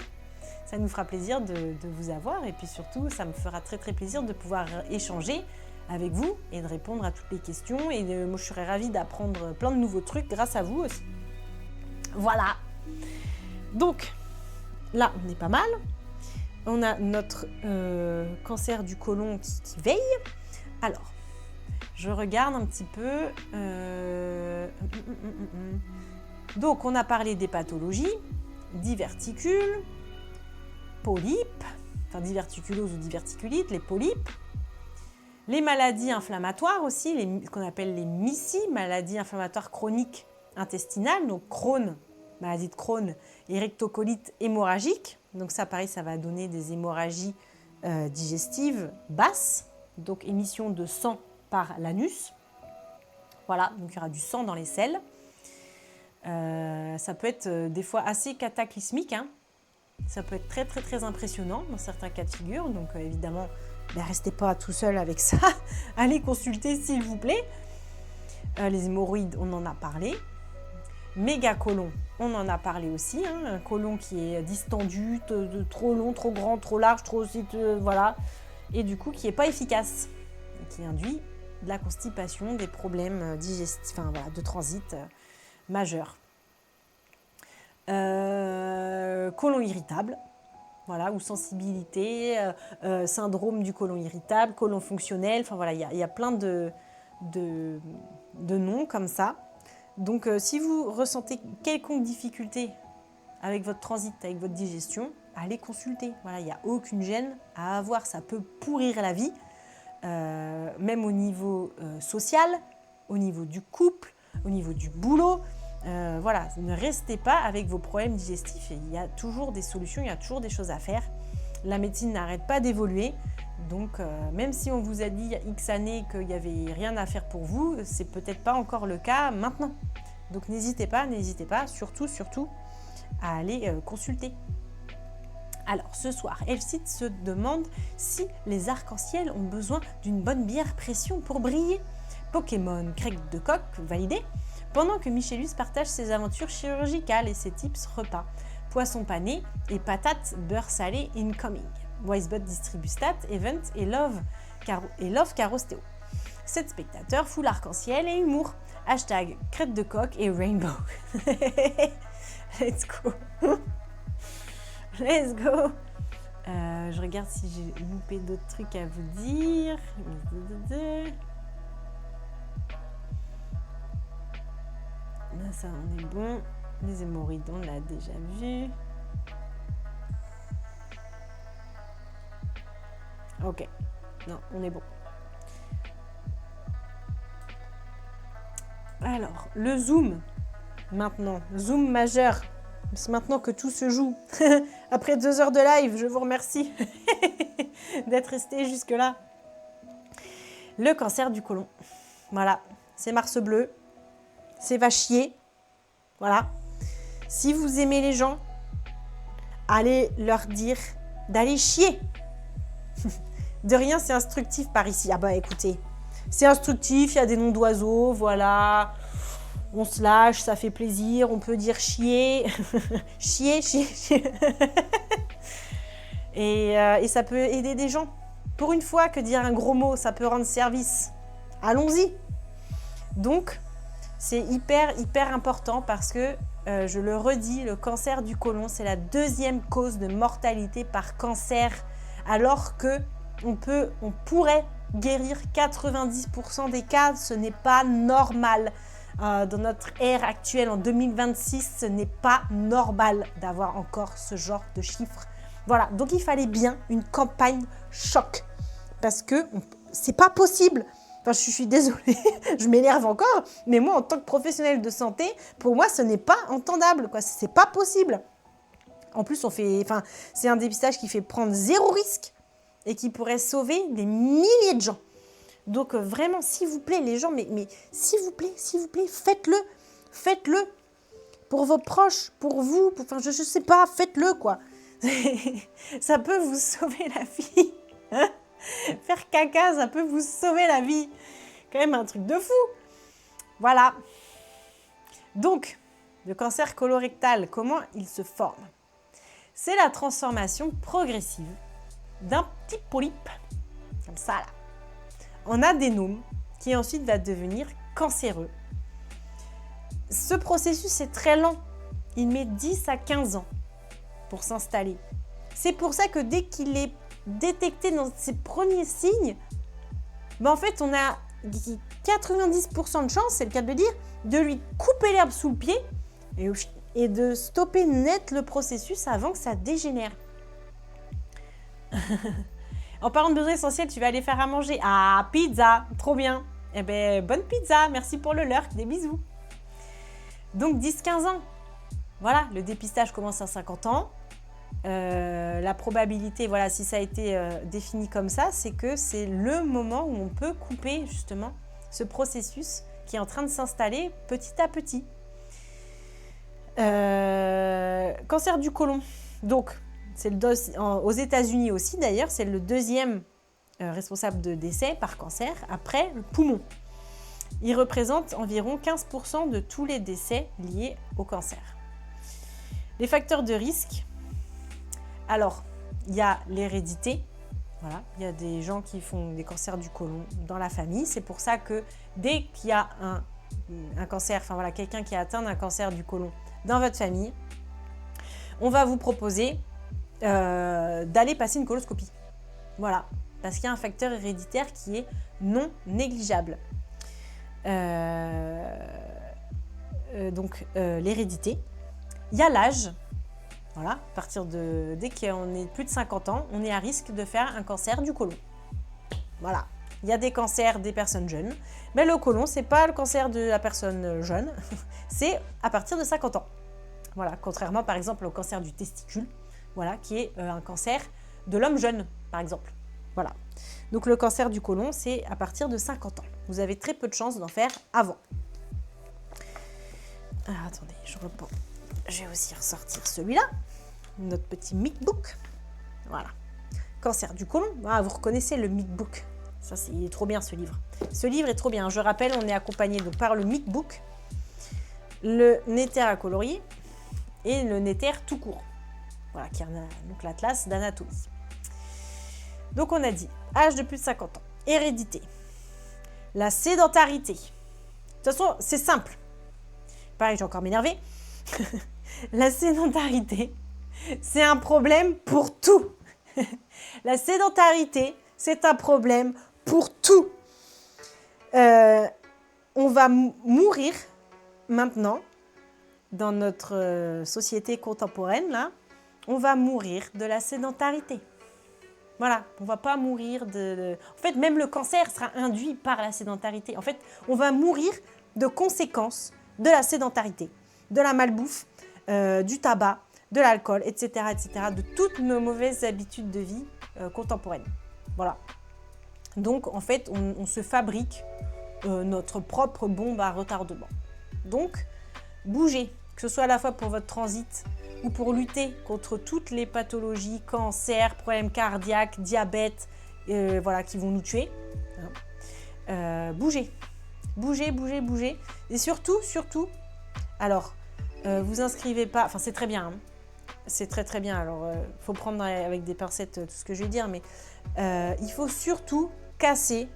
Speaker 1: Ça nous fera plaisir de vous avoir. Et puis surtout, ça me fera très très plaisir de pouvoir échanger avec vous et de répondre à toutes les questions. Et moi, je serais ravie d'apprendre plein de nouveaux trucs grâce à vous aussi. Voilà, donc là on est pas mal, on a notre cancer du côlon qui veille. Alors, je regarde un petit peu, donc on a parlé des pathologies, diverticules, polypes, diverticulose ou diverticulite, les polypes, les maladies inflammatoires aussi, ce qu'on appelle les MICI, maladies inflammatoires chroniques intestinales, donc Crohn, maladie de Crohn et rectocolite hémorragique. Donc ça, pareil, ça va donner des hémorragies digestives basses, donc émission de sang par l'anus. Voilà, donc il y aura du sang dans les selles. Ça peut être des fois assez cataclysmique, Ça peut être très très très impressionnant dans certains cas de figure. Donc évidemment, restez pas tout seul avec ça. Allez consulter s'il vous plaît. Les hémorroïdes, on en a parlé. Méga-côlon, on en a parlé aussi, un côlon qui est distendu, trop long, trop grand, trop large, voilà, et du coup qui n'est pas efficace, et qui induit de la constipation, des problèmes digestifs, de transit, majeurs. Côlon irritable, voilà, ou sensibilité, syndrome du côlon irritable, côlon fonctionnel, enfin voilà, il y a plein de noms comme ça. Donc si vous ressentez quelconque difficulté avec votre transit, avec votre digestion, allez consulter. Voilà, il n'y a aucune gêne à avoir, ça peut pourrir la vie, même au niveau social, au niveau du couple, au niveau du boulot. Voilà, ne restez pas avec vos problèmes digestifs. Il y a toujours des solutions, il y a toujours des choses à faire. La médecine n'arrête pas d'évoluer. Donc, même si on vous a dit il y a X années qu'il n'y avait rien à faire pour vous, c'est peut-être pas encore le cas maintenant. Donc, n'hésitez pas, surtout, à aller consulter. Alors, ce soir, Elfside se demande si les arcs-en-ciel ont besoin d'une bonne bière pression pour briller. Pokémon Craig de Coq, validé. Pendant que Michelus partage ses aventures chirurgicales et ses tips repas. Poisson pané et patates beurre salé incoming. Wisebot distribue stats, event et love Carostéo. 7 spectateurs, full arc-en-ciel et humour. Hashtag crête de coq et rainbow. Let's go. Let's go. Je regarde si j'ai loupé d'autres trucs à vous dire. Là, ça, on est bon. Les hémorroïdes, on l'a déjà vu. Ok. Non, on est bon. Alors, le zoom. Maintenant, zoom majeur. C'est maintenant que tout se joue. Après 2 heures de live, je vous remercie d'être resté jusque-là. Le cancer du côlon. Voilà, c'est Mars bleu. C'est va chier. Voilà. Si vous aimez les gens, allez leur dire d'aller chier. De rien, c'est instructif par ici. Ah bah écoutez, c'est instructif, il y a des noms d'oiseaux, voilà. On se lâche, ça fait plaisir, on peut dire chier. Chier. Et ça peut aider des gens. Pour une fois que dire un gros mot, ça peut rendre service. Allons-y. Donc, c'est hyper important parce que, je le redis, le cancer du côlon, c'est la 2e cause de mortalité par cancer, alors que on pourrait guérir 90% des cas. Ce n'est pas normal. Dans notre ère actuelle, en 2026, ce n'est pas normal d'avoir encore ce genre de chiffres. Voilà, donc il fallait bien une campagne choc, parce que c'est pas possible. Enfin, je suis désolée, je m'énerve encore, mais moi, en tant que professionnelle de santé, pour moi, ce n'est pas entendable, quoi. C'est pas possible. En plus, c'est un dépistage qui fait prendre 0 risque et qui pourrait sauver des milliers de gens. Donc, vraiment, s'il vous plaît, les gens, mais s'il vous plaît, faites-le. Faites-le pour vos proches, pour vous, je sais pas, faites-le, quoi. Ça peut vous sauver la vie. Hein? Faire caca, ça peut vous sauver la vie. Quand même un truc de fou. Voilà. Donc, le cancer colorectal, comment il se forme? C'est la transformation progressive d'un petit polype, comme ça là, en adénome, qui ensuite va devenir cancéreux. Ce processus est très lent. Il met 10 à 15 ans pour s'installer. C'est pour ça que dès qu'il est détecté dans ses premiers signes, en fait, on a 90% de chance, c'est le cas de le dire, de lui couper l'herbe sous le pied et de stopper net le processus avant que ça dégénère. En parlant de besoins essentiels, tu vas aller faire à manger. Ah, pizza, trop bien. Eh bien, bonne pizza, merci pour le lurk, des bisous. Donc 10-15 ans. Voilà, le dépistage commence à 50 ans. La probabilité, voilà, si ça a été défini comme ça, c'est que c'est le moment où on peut couper justement ce processus qui est en train de s'installer petit à petit. Cancer du côlon. Donc, c'est aux États-Unis aussi d'ailleurs, c'est le 2e responsable de décès par cancer après le poumon. Il représente environ 15% de tous les décès liés au cancer. Les facteurs de risque. Alors, il y a l'hérédité. Voilà, il y a des gens qui font des cancers du côlon dans la famille. C'est pour ça que dès qu'il y a un un cancer, enfin voilà, quelqu'un qui a atteint d'un cancer du côlon dans votre famille, on va vous proposer d'aller passer une coloscopie. Voilà, parce qu'il y a un facteur héréditaire qui est non négligeable. Donc l'hérédité. Il y a l'âge. Voilà, à partir de dès qu'on est plus de 50 ans, on est à risque de faire un cancer du côlon. Voilà. Il y a des cancers des personnes jeunes, mais le côlon, c'est pas le cancer de la personne jeune, c'est à partir de 50 ans. Voilà, contrairement par exemple au cancer du testicule, voilà, qui est un cancer de l'homme jeune, par exemple. Voilà. Donc le cancer du côlon, c'est à partir de 50 ans. Vous avez très peu de chances d'en faire avant. Alors attendez, je reprends. Je vais aussi ressortir celui-là, notre petit MIC-book. Voilà. Cancer du côlon. Ah, vous reconnaissez le MIC-book. Ça, il est trop bien ce livre. Ce livre est trop bien. Je rappelle, on est accompagné donc, par le MIC-book, le Néther à colorier et le Néther tout court. Voilà, qui est donc l'atlas d'anatomie. Donc on a dit âge de plus de 50 ans, hérédité, la sédentarité. De toute façon, c'est simple. Pareil, j'ai encore m'énerver. La sédentarité, c'est un problème pour tout. La sédentarité, c'est un problème pour tout. On va mourir maintenant, dans notre société contemporaine, là, on va mourir de la sédentarité. Voilà, on ne va pas mourir de... En fait, même le cancer sera induit par la sédentarité. En fait, on va mourir de conséquences de la sédentarité, de la malbouffe, du tabac, de l'alcool, etc., etc., de toutes nos mauvaises habitudes de vie contemporaines. Voilà. Donc, en fait, on se fabrique notre propre bombe à retardement. Donc, bougez, que ce soit à la fois pour votre transit ou pour lutter contre toutes les pathologies, cancers, problèmes cardiaques, diabète, voilà, qui vont nous tuer. Bougez. Bougez, bougez, bougez. Et surtout, alors, vous inscrivez pas, enfin c'est très bien, hein. C'est très très bien, alors faut prendre avec des pincettes tout ce que je vais dire, mais il faut surtout casser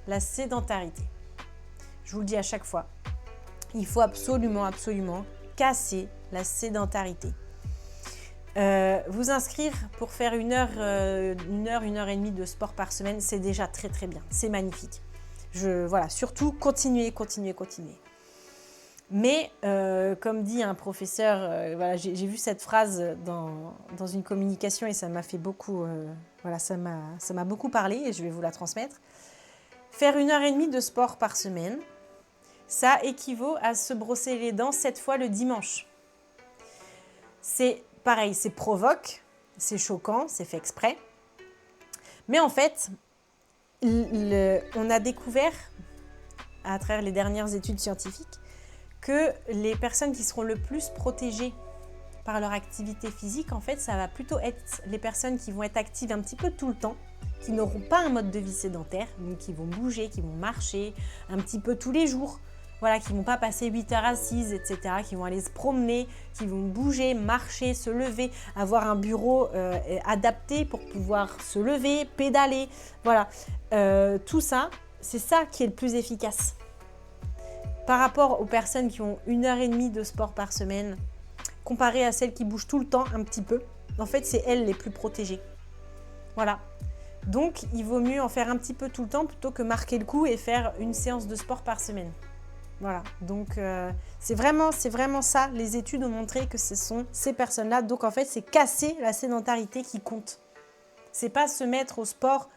Speaker 1: la sédentarité. Je vous le dis à chaque fois, il faut absolument, absolument casser la sédentarité. Vous inscrire pour faire une heure et demie de sport par semaine, c'est déjà très très bien, c'est magnifique. Voilà, surtout continuez. Mais comme dit un professeur, voilà, j'ai vu cette phrase dans une communication et ça m'a fait beaucoup, voilà, ça m'a beaucoup parlé et je vais vous la transmettre. Faire 1h30 de sport par semaine, ça équivaut à se brosser les dents 7 fois le dimanche. C'est pareil, c'est provoque, c'est choquant, c'est fait exprès. Mais en fait, on a découvert, à travers les dernières études scientifiques, que les personnes qui seront le plus protégées par leur activité physique, en fait, ça va plutôt être les personnes qui vont être actives un petit peu tout le temps, qui n'auront pas un mode de vie sédentaire, donc qui vont bouger, qui vont marcher un petit peu tous les jours, voilà, qui ne vont pas passer 8 heures assises, etc., qui vont aller se promener, qui vont bouger, marcher, se lever, avoir un bureau adapté pour pouvoir se lever, pédaler, voilà. Tout ça, c'est ça qui est le plus efficace. Par rapport aux personnes qui ont 1h30 de sport par semaine, comparé à celles qui bougent tout le temps un petit peu, en fait, c'est elles les plus protégées. Voilà. Donc, il vaut mieux en faire un petit peu tout le temps plutôt que marquer le coup et faire une séance de sport par semaine. Voilà. Donc, c'est vraiment ça. Les études ont montré que ce sont ces personnes-là. Donc, en fait, c'est casser la sédentarité qui compte. C'est pas se mettre au sport,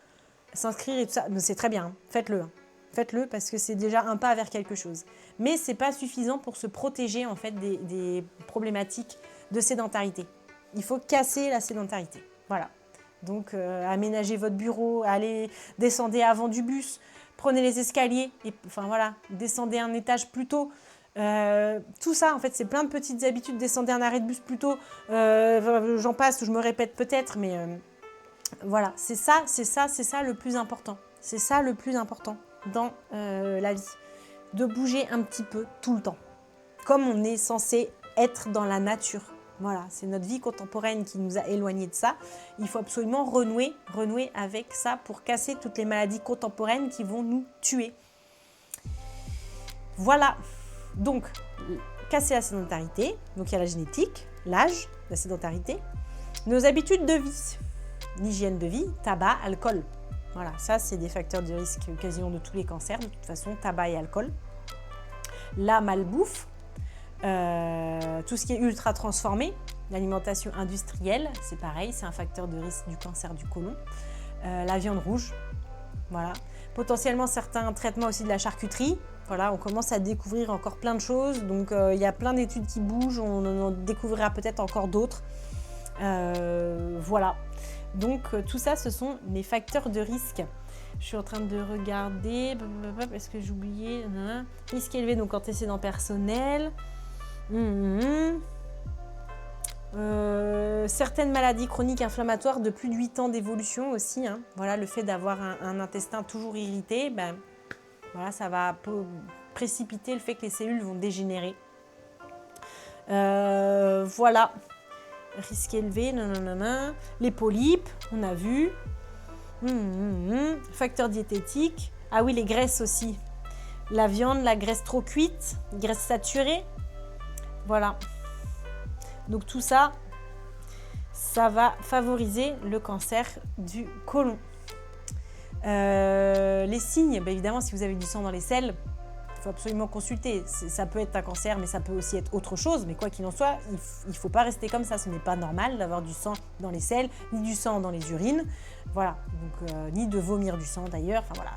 Speaker 1: s'inscrire et tout ça. Mais c'est très bien. Hein. Faites-le. Hein. Faites-le parce que c'est déjà un pas vers quelque chose. Mais ce n'est pas suffisant pour se protéger en fait, des problématiques de sédentarité. Il faut casser la sédentarité. Voilà. Donc, aménagez votre bureau, descendez avant du bus, prenez les escaliers, et, enfin voilà, descendez un étage plus tôt. Tout ça, en fait, c'est plein de petites habitudes. Descendez un arrêt de bus plus tôt. J'en passe, je me répète peut-être, mais voilà, c'est ça le plus important. C'est ça le plus important dans la vie, de bouger un petit peu tout le temps, comme on est censé être dans la nature. Voilà, c'est notre vie contemporaine qui nous a éloignés de ça. Il faut absolument renouer avec ça pour casser toutes les maladies contemporaines qui vont nous tuer. Voilà, donc casser la sédentarité, donc il y a la génétique, l'âge, la sédentarité, nos habitudes de vie, l'hygiène de vie, tabac, alcool. Voilà, ça c'est des facteurs de risque quasiment de tous les cancers, de toute façon, tabac et alcool. La malbouffe, tout ce qui est ultra transformé, l'alimentation industrielle, c'est pareil, c'est un facteur de risque du cancer du côlon. La viande rouge, voilà. Potentiellement certains traitements aussi de la charcuterie. Voilà, on commence à découvrir encore plein de choses, donc il y a plein d'études qui bougent, on en découvrira peut-être encore d'autres. Voilà, donc tout ça, ce sont les facteurs de risque. Je suis en train de regarder, parce que j'ai oublié, risque élevé, donc antécédents personnels. Certaines maladies chroniques inflammatoires de plus de 8 ans d'évolution aussi. Hein. Voilà, le fait d'avoir un intestin toujours irrité, ben, voilà, ça va précipiter le fait que les cellules vont dégénérer. Voilà, risque élevé, les polypes, on a vu. Facteurs diététiques. Ah oui, les graisses aussi. La viande, la graisse trop cuite, graisse saturée. Voilà. Donc tout ça, ça va favoriser le cancer du côlon. Les signes, bien évidemment, si vous avez du sang dans les selles, il faut absolument consulter. Ça peut être un cancer, mais ça peut aussi être autre chose. Mais quoi qu'il en soit, il ne faut pas rester comme ça. Ce n'est pas normal d'avoir du sang dans les selles, ni du sang dans les urines. Voilà, donc ni de vomir du sang d'ailleurs. Enfin voilà,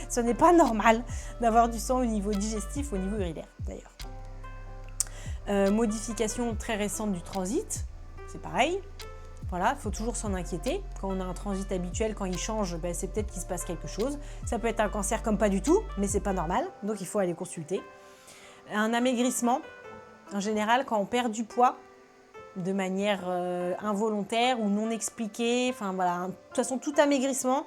Speaker 1: ce n'est pas normal d'avoir du sang au niveau digestif, au niveau urinaire d'ailleurs. Modification très récente du transit, c'est pareil. Voilà, il faut toujours s'en inquiéter. Quand on a un transit habituel, quand il change, ben, c'est peut-être qu'il se passe quelque chose. Ça peut être un cancer comme pas du tout, mais c'est pas normal, donc il faut aller consulter. Un amaigrissement, en général, quand on perd du poids de manière involontaire ou non expliquée, enfin voilà, de toute façon, tout amaigrissement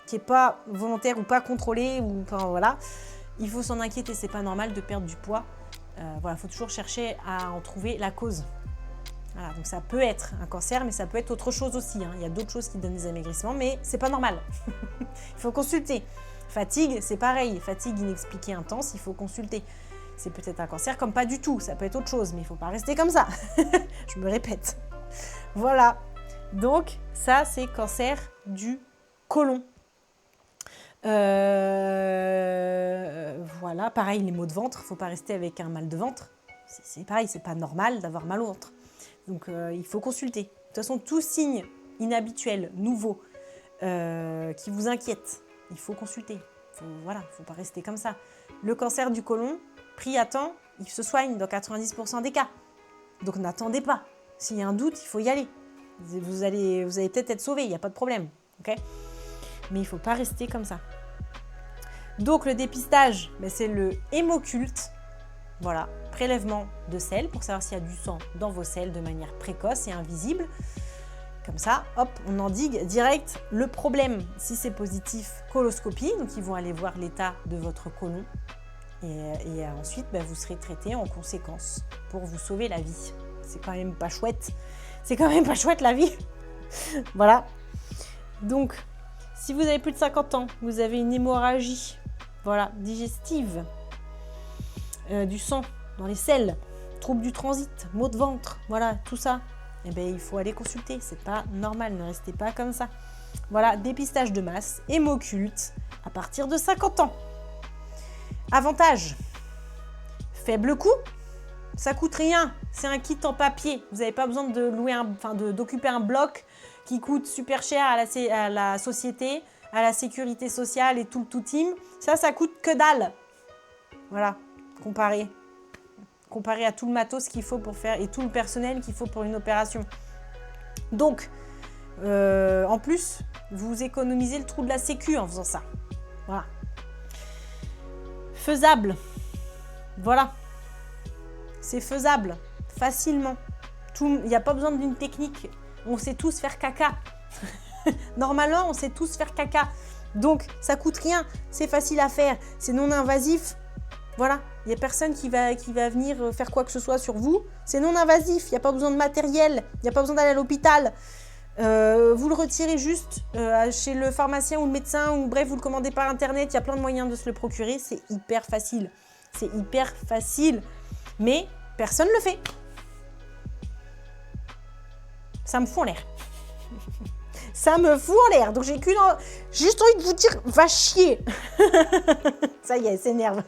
Speaker 1: qui n'est pas volontaire ou pas contrôlé, ou, enfin, voilà, il faut s'en inquiéter, c'est pas normal de perdre du poids. Voilà, faut toujours chercher à en trouver la cause. Voilà, donc ça peut être un cancer, mais ça peut être autre chose aussi. Hein. Il y a d'autres choses qui donnent des amaigrissements, mais c'est pas normal. Il faut consulter. Fatigue, c'est pareil. Fatigue inexpliquée intense, il faut consulter. C'est peut-être un cancer comme pas du tout. Ça peut être autre chose, mais il faut pas rester comme ça. Je me répète. Voilà. Donc ça, c'est cancer du côlon. Voilà, pareil, les maux de ventre, il ne faut pas rester avec un mal de ventre. C'est pareil, c'est pas normal d'avoir mal au ventre. Donc il faut consulter. De toute façon, tout signe inhabituel, nouveau, qui vous inquiète, il faut consulter. Voilà, il ne faut pas rester comme ça. Le cancer du côlon, pris à temps, il se soigne dans 90% des cas. Donc n'attendez pas. S'il y a un doute, il faut y aller. Vous allez peut-être être sauvé, il n'y a pas de problème. Okay, mais il ne faut pas rester comme ça. Donc le dépistage, ben, c'est le hémoculte. Voilà, prélèvement de selles pour savoir s'il y a du sang dans vos selles de manière précoce et invisible. Comme ça, hop, on endigue direct le problème. Si c'est positif, coloscopie, donc ils vont aller voir l'état de votre côlon. Et ensuite, ben, vous serez traité en conséquence pour vous sauver la vie. C'est quand même pas chouette. C'est quand même pas chouette la vie. Voilà. Donc, si vous avez plus de 50 ans, vous avez une hémorragie, voilà, digestive, du sang dans les selles, troubles du transit, maux de ventre, voilà, tout ça, eh bien, il faut aller consulter. C'est pas normal, ne restez pas comme ça. Voilà, dépistage de masse, hémoculte, à partir de 50 ans. Avantage, faible coût, ça coûte rien, c'est un kit en papier. Vous n'avez pas besoin de louer d'occuper un bloc qui coûte super cher à la société, à la sécurité sociale et tout team. Ça coûte que dalle. Voilà, comparé à tout le matos qu'il faut pour faire et tout le personnel qu'il faut pour une opération. Donc, en plus, vous économisez le trou de la sécu en faisant ça. Voilà. Faisable. Voilà. C'est faisable, facilement. Il n'y a pas besoin d'une technique. On sait tous faire caca. Normalement, on sait tous faire caca. Donc, ça coûte rien. C'est facile à faire. C'est non invasif. Voilà. Il n'y a personne qui va venir faire quoi que ce soit sur vous. C'est non invasif. Il n'y a pas besoin de matériel. Il n'y a pas besoin d'aller à l'hôpital. Vous le retirez juste chez le pharmacien ou le médecin. Ou bref, vous le commandez par Internet. Il y a plein de moyens de se le procurer. C'est hyper facile. C'est hyper facile. Mais personne ne le fait. Ça me fout en l'air. Ça me fout en l'air. Donc j'ai juste envie de vous dire, va chier. Ça y est, elle s'énerve.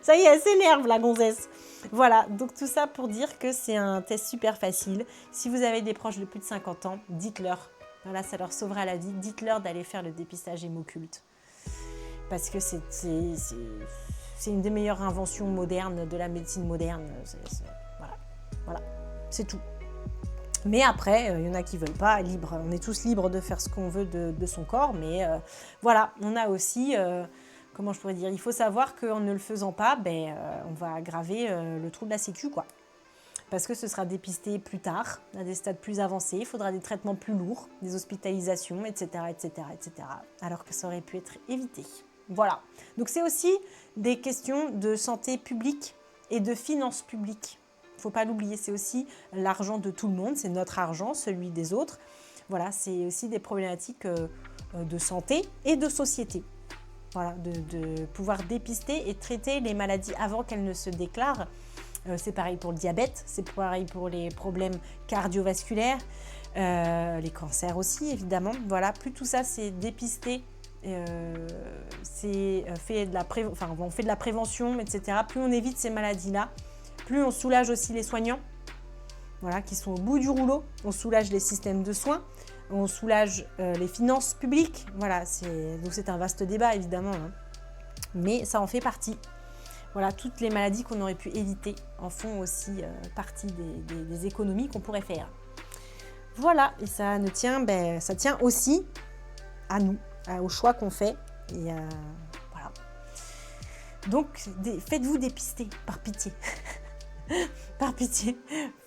Speaker 1: Ça y est, elle s'énerve, la gonzesse. Voilà, donc tout ça pour dire que c'est un test super facile. Si vous avez des proches de plus de 50 ans, dites-leur. Voilà, ça leur sauvera la vie. Dites-leur d'aller faire le dépistage hémoculte. Parce que c'est une des meilleures inventions modernes de la médecine moderne. Voilà, c'est tout. Mais après, il y en a qui ne veulent pas, libre. On est tous libres de faire ce qu'on veut de son corps. Mais voilà, on a aussi, comment je pourrais dire, il faut savoir qu'en ne le faisant pas, on va aggraver le trou de la sécu, quoi. Parce que ce sera dépisté plus tard, à des stades plus avancés, il faudra des traitements plus lourds, des hospitalisations, etc., etc., etc. Alors que ça aurait pu être évité. Voilà. Donc c'est aussi des questions de santé publique et de finances publiques. Il ne faut pas l'oublier, c'est aussi l'argent de tout le monde, c'est notre argent, celui des autres. Voilà, c'est aussi des problématiques de santé et de société. Voilà, de pouvoir dépister et traiter les maladies avant qu'elles ne se déclarent. C'est pareil pour le diabète, c'est pareil pour les problèmes cardiovasculaires, les cancers aussi, évidemment. Voilà, plus tout ça c'est dépisté, on fait de la prévention, etc. Plus on évite ces maladies-là, plus on soulage aussi les soignants, voilà, qui sont au bout du rouleau. On soulage les systèmes de soins, on soulage les finances publiques. Voilà, donc c'est un vaste débat, évidemment, hein. Mais ça en fait partie. Voilà, toutes les maladies qu'on aurait pu éviter en font aussi partie des économies qu'on pourrait faire. Voilà, et ça tient aussi à nous, au choix qu'on fait. Et voilà. Donc, faites-vous dépister, par pitié. Par pitié,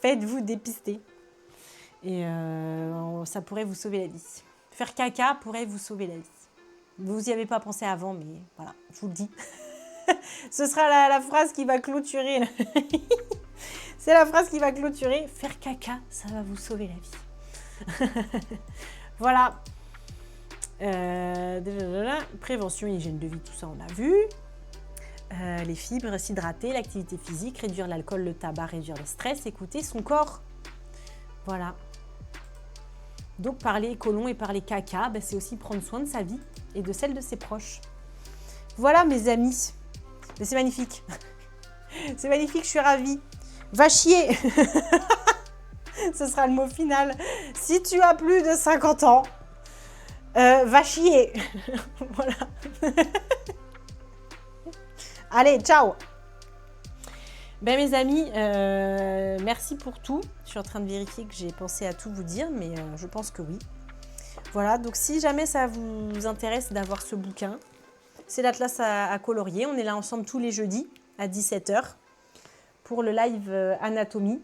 Speaker 1: faites-vous dépister. Et ça pourrait vous sauver la vie. Faire caca pourrait vous sauver la vie. Vous n'y avez pas pensé avant, mais voilà, je vous le dis. Ce sera la phrase qui va clôturer. C'est la phrase qui va clôturer. Faire caca, ça va vous sauver la vie. Voilà. Prévention, hygiène de vie, tout ça, on a vu. Les fibres, s'hydrater, l'activité physique, réduire l'alcool, le tabac, réduire le stress, écouter son corps. Voilà. Donc, parler colon et parler caca, c'est aussi prendre soin de sa vie et de celle de ses proches. Voilà, mes amis. Mais c'est magnifique. C'est magnifique, je suis ravie. Va chier. Ce sera le mot final. Si tu as plus de 50 ans, va chier. Voilà. Allez, ciao. Mes amis, merci pour tout. Je suis en train de vérifier que j'ai pensé à tout vous dire, mais je pense que oui. Voilà, donc si jamais ça vous intéresse d'avoir ce bouquin, c'est l'Atlas à colorier. On est là ensemble tous les jeudis à 17h pour le live anatomie.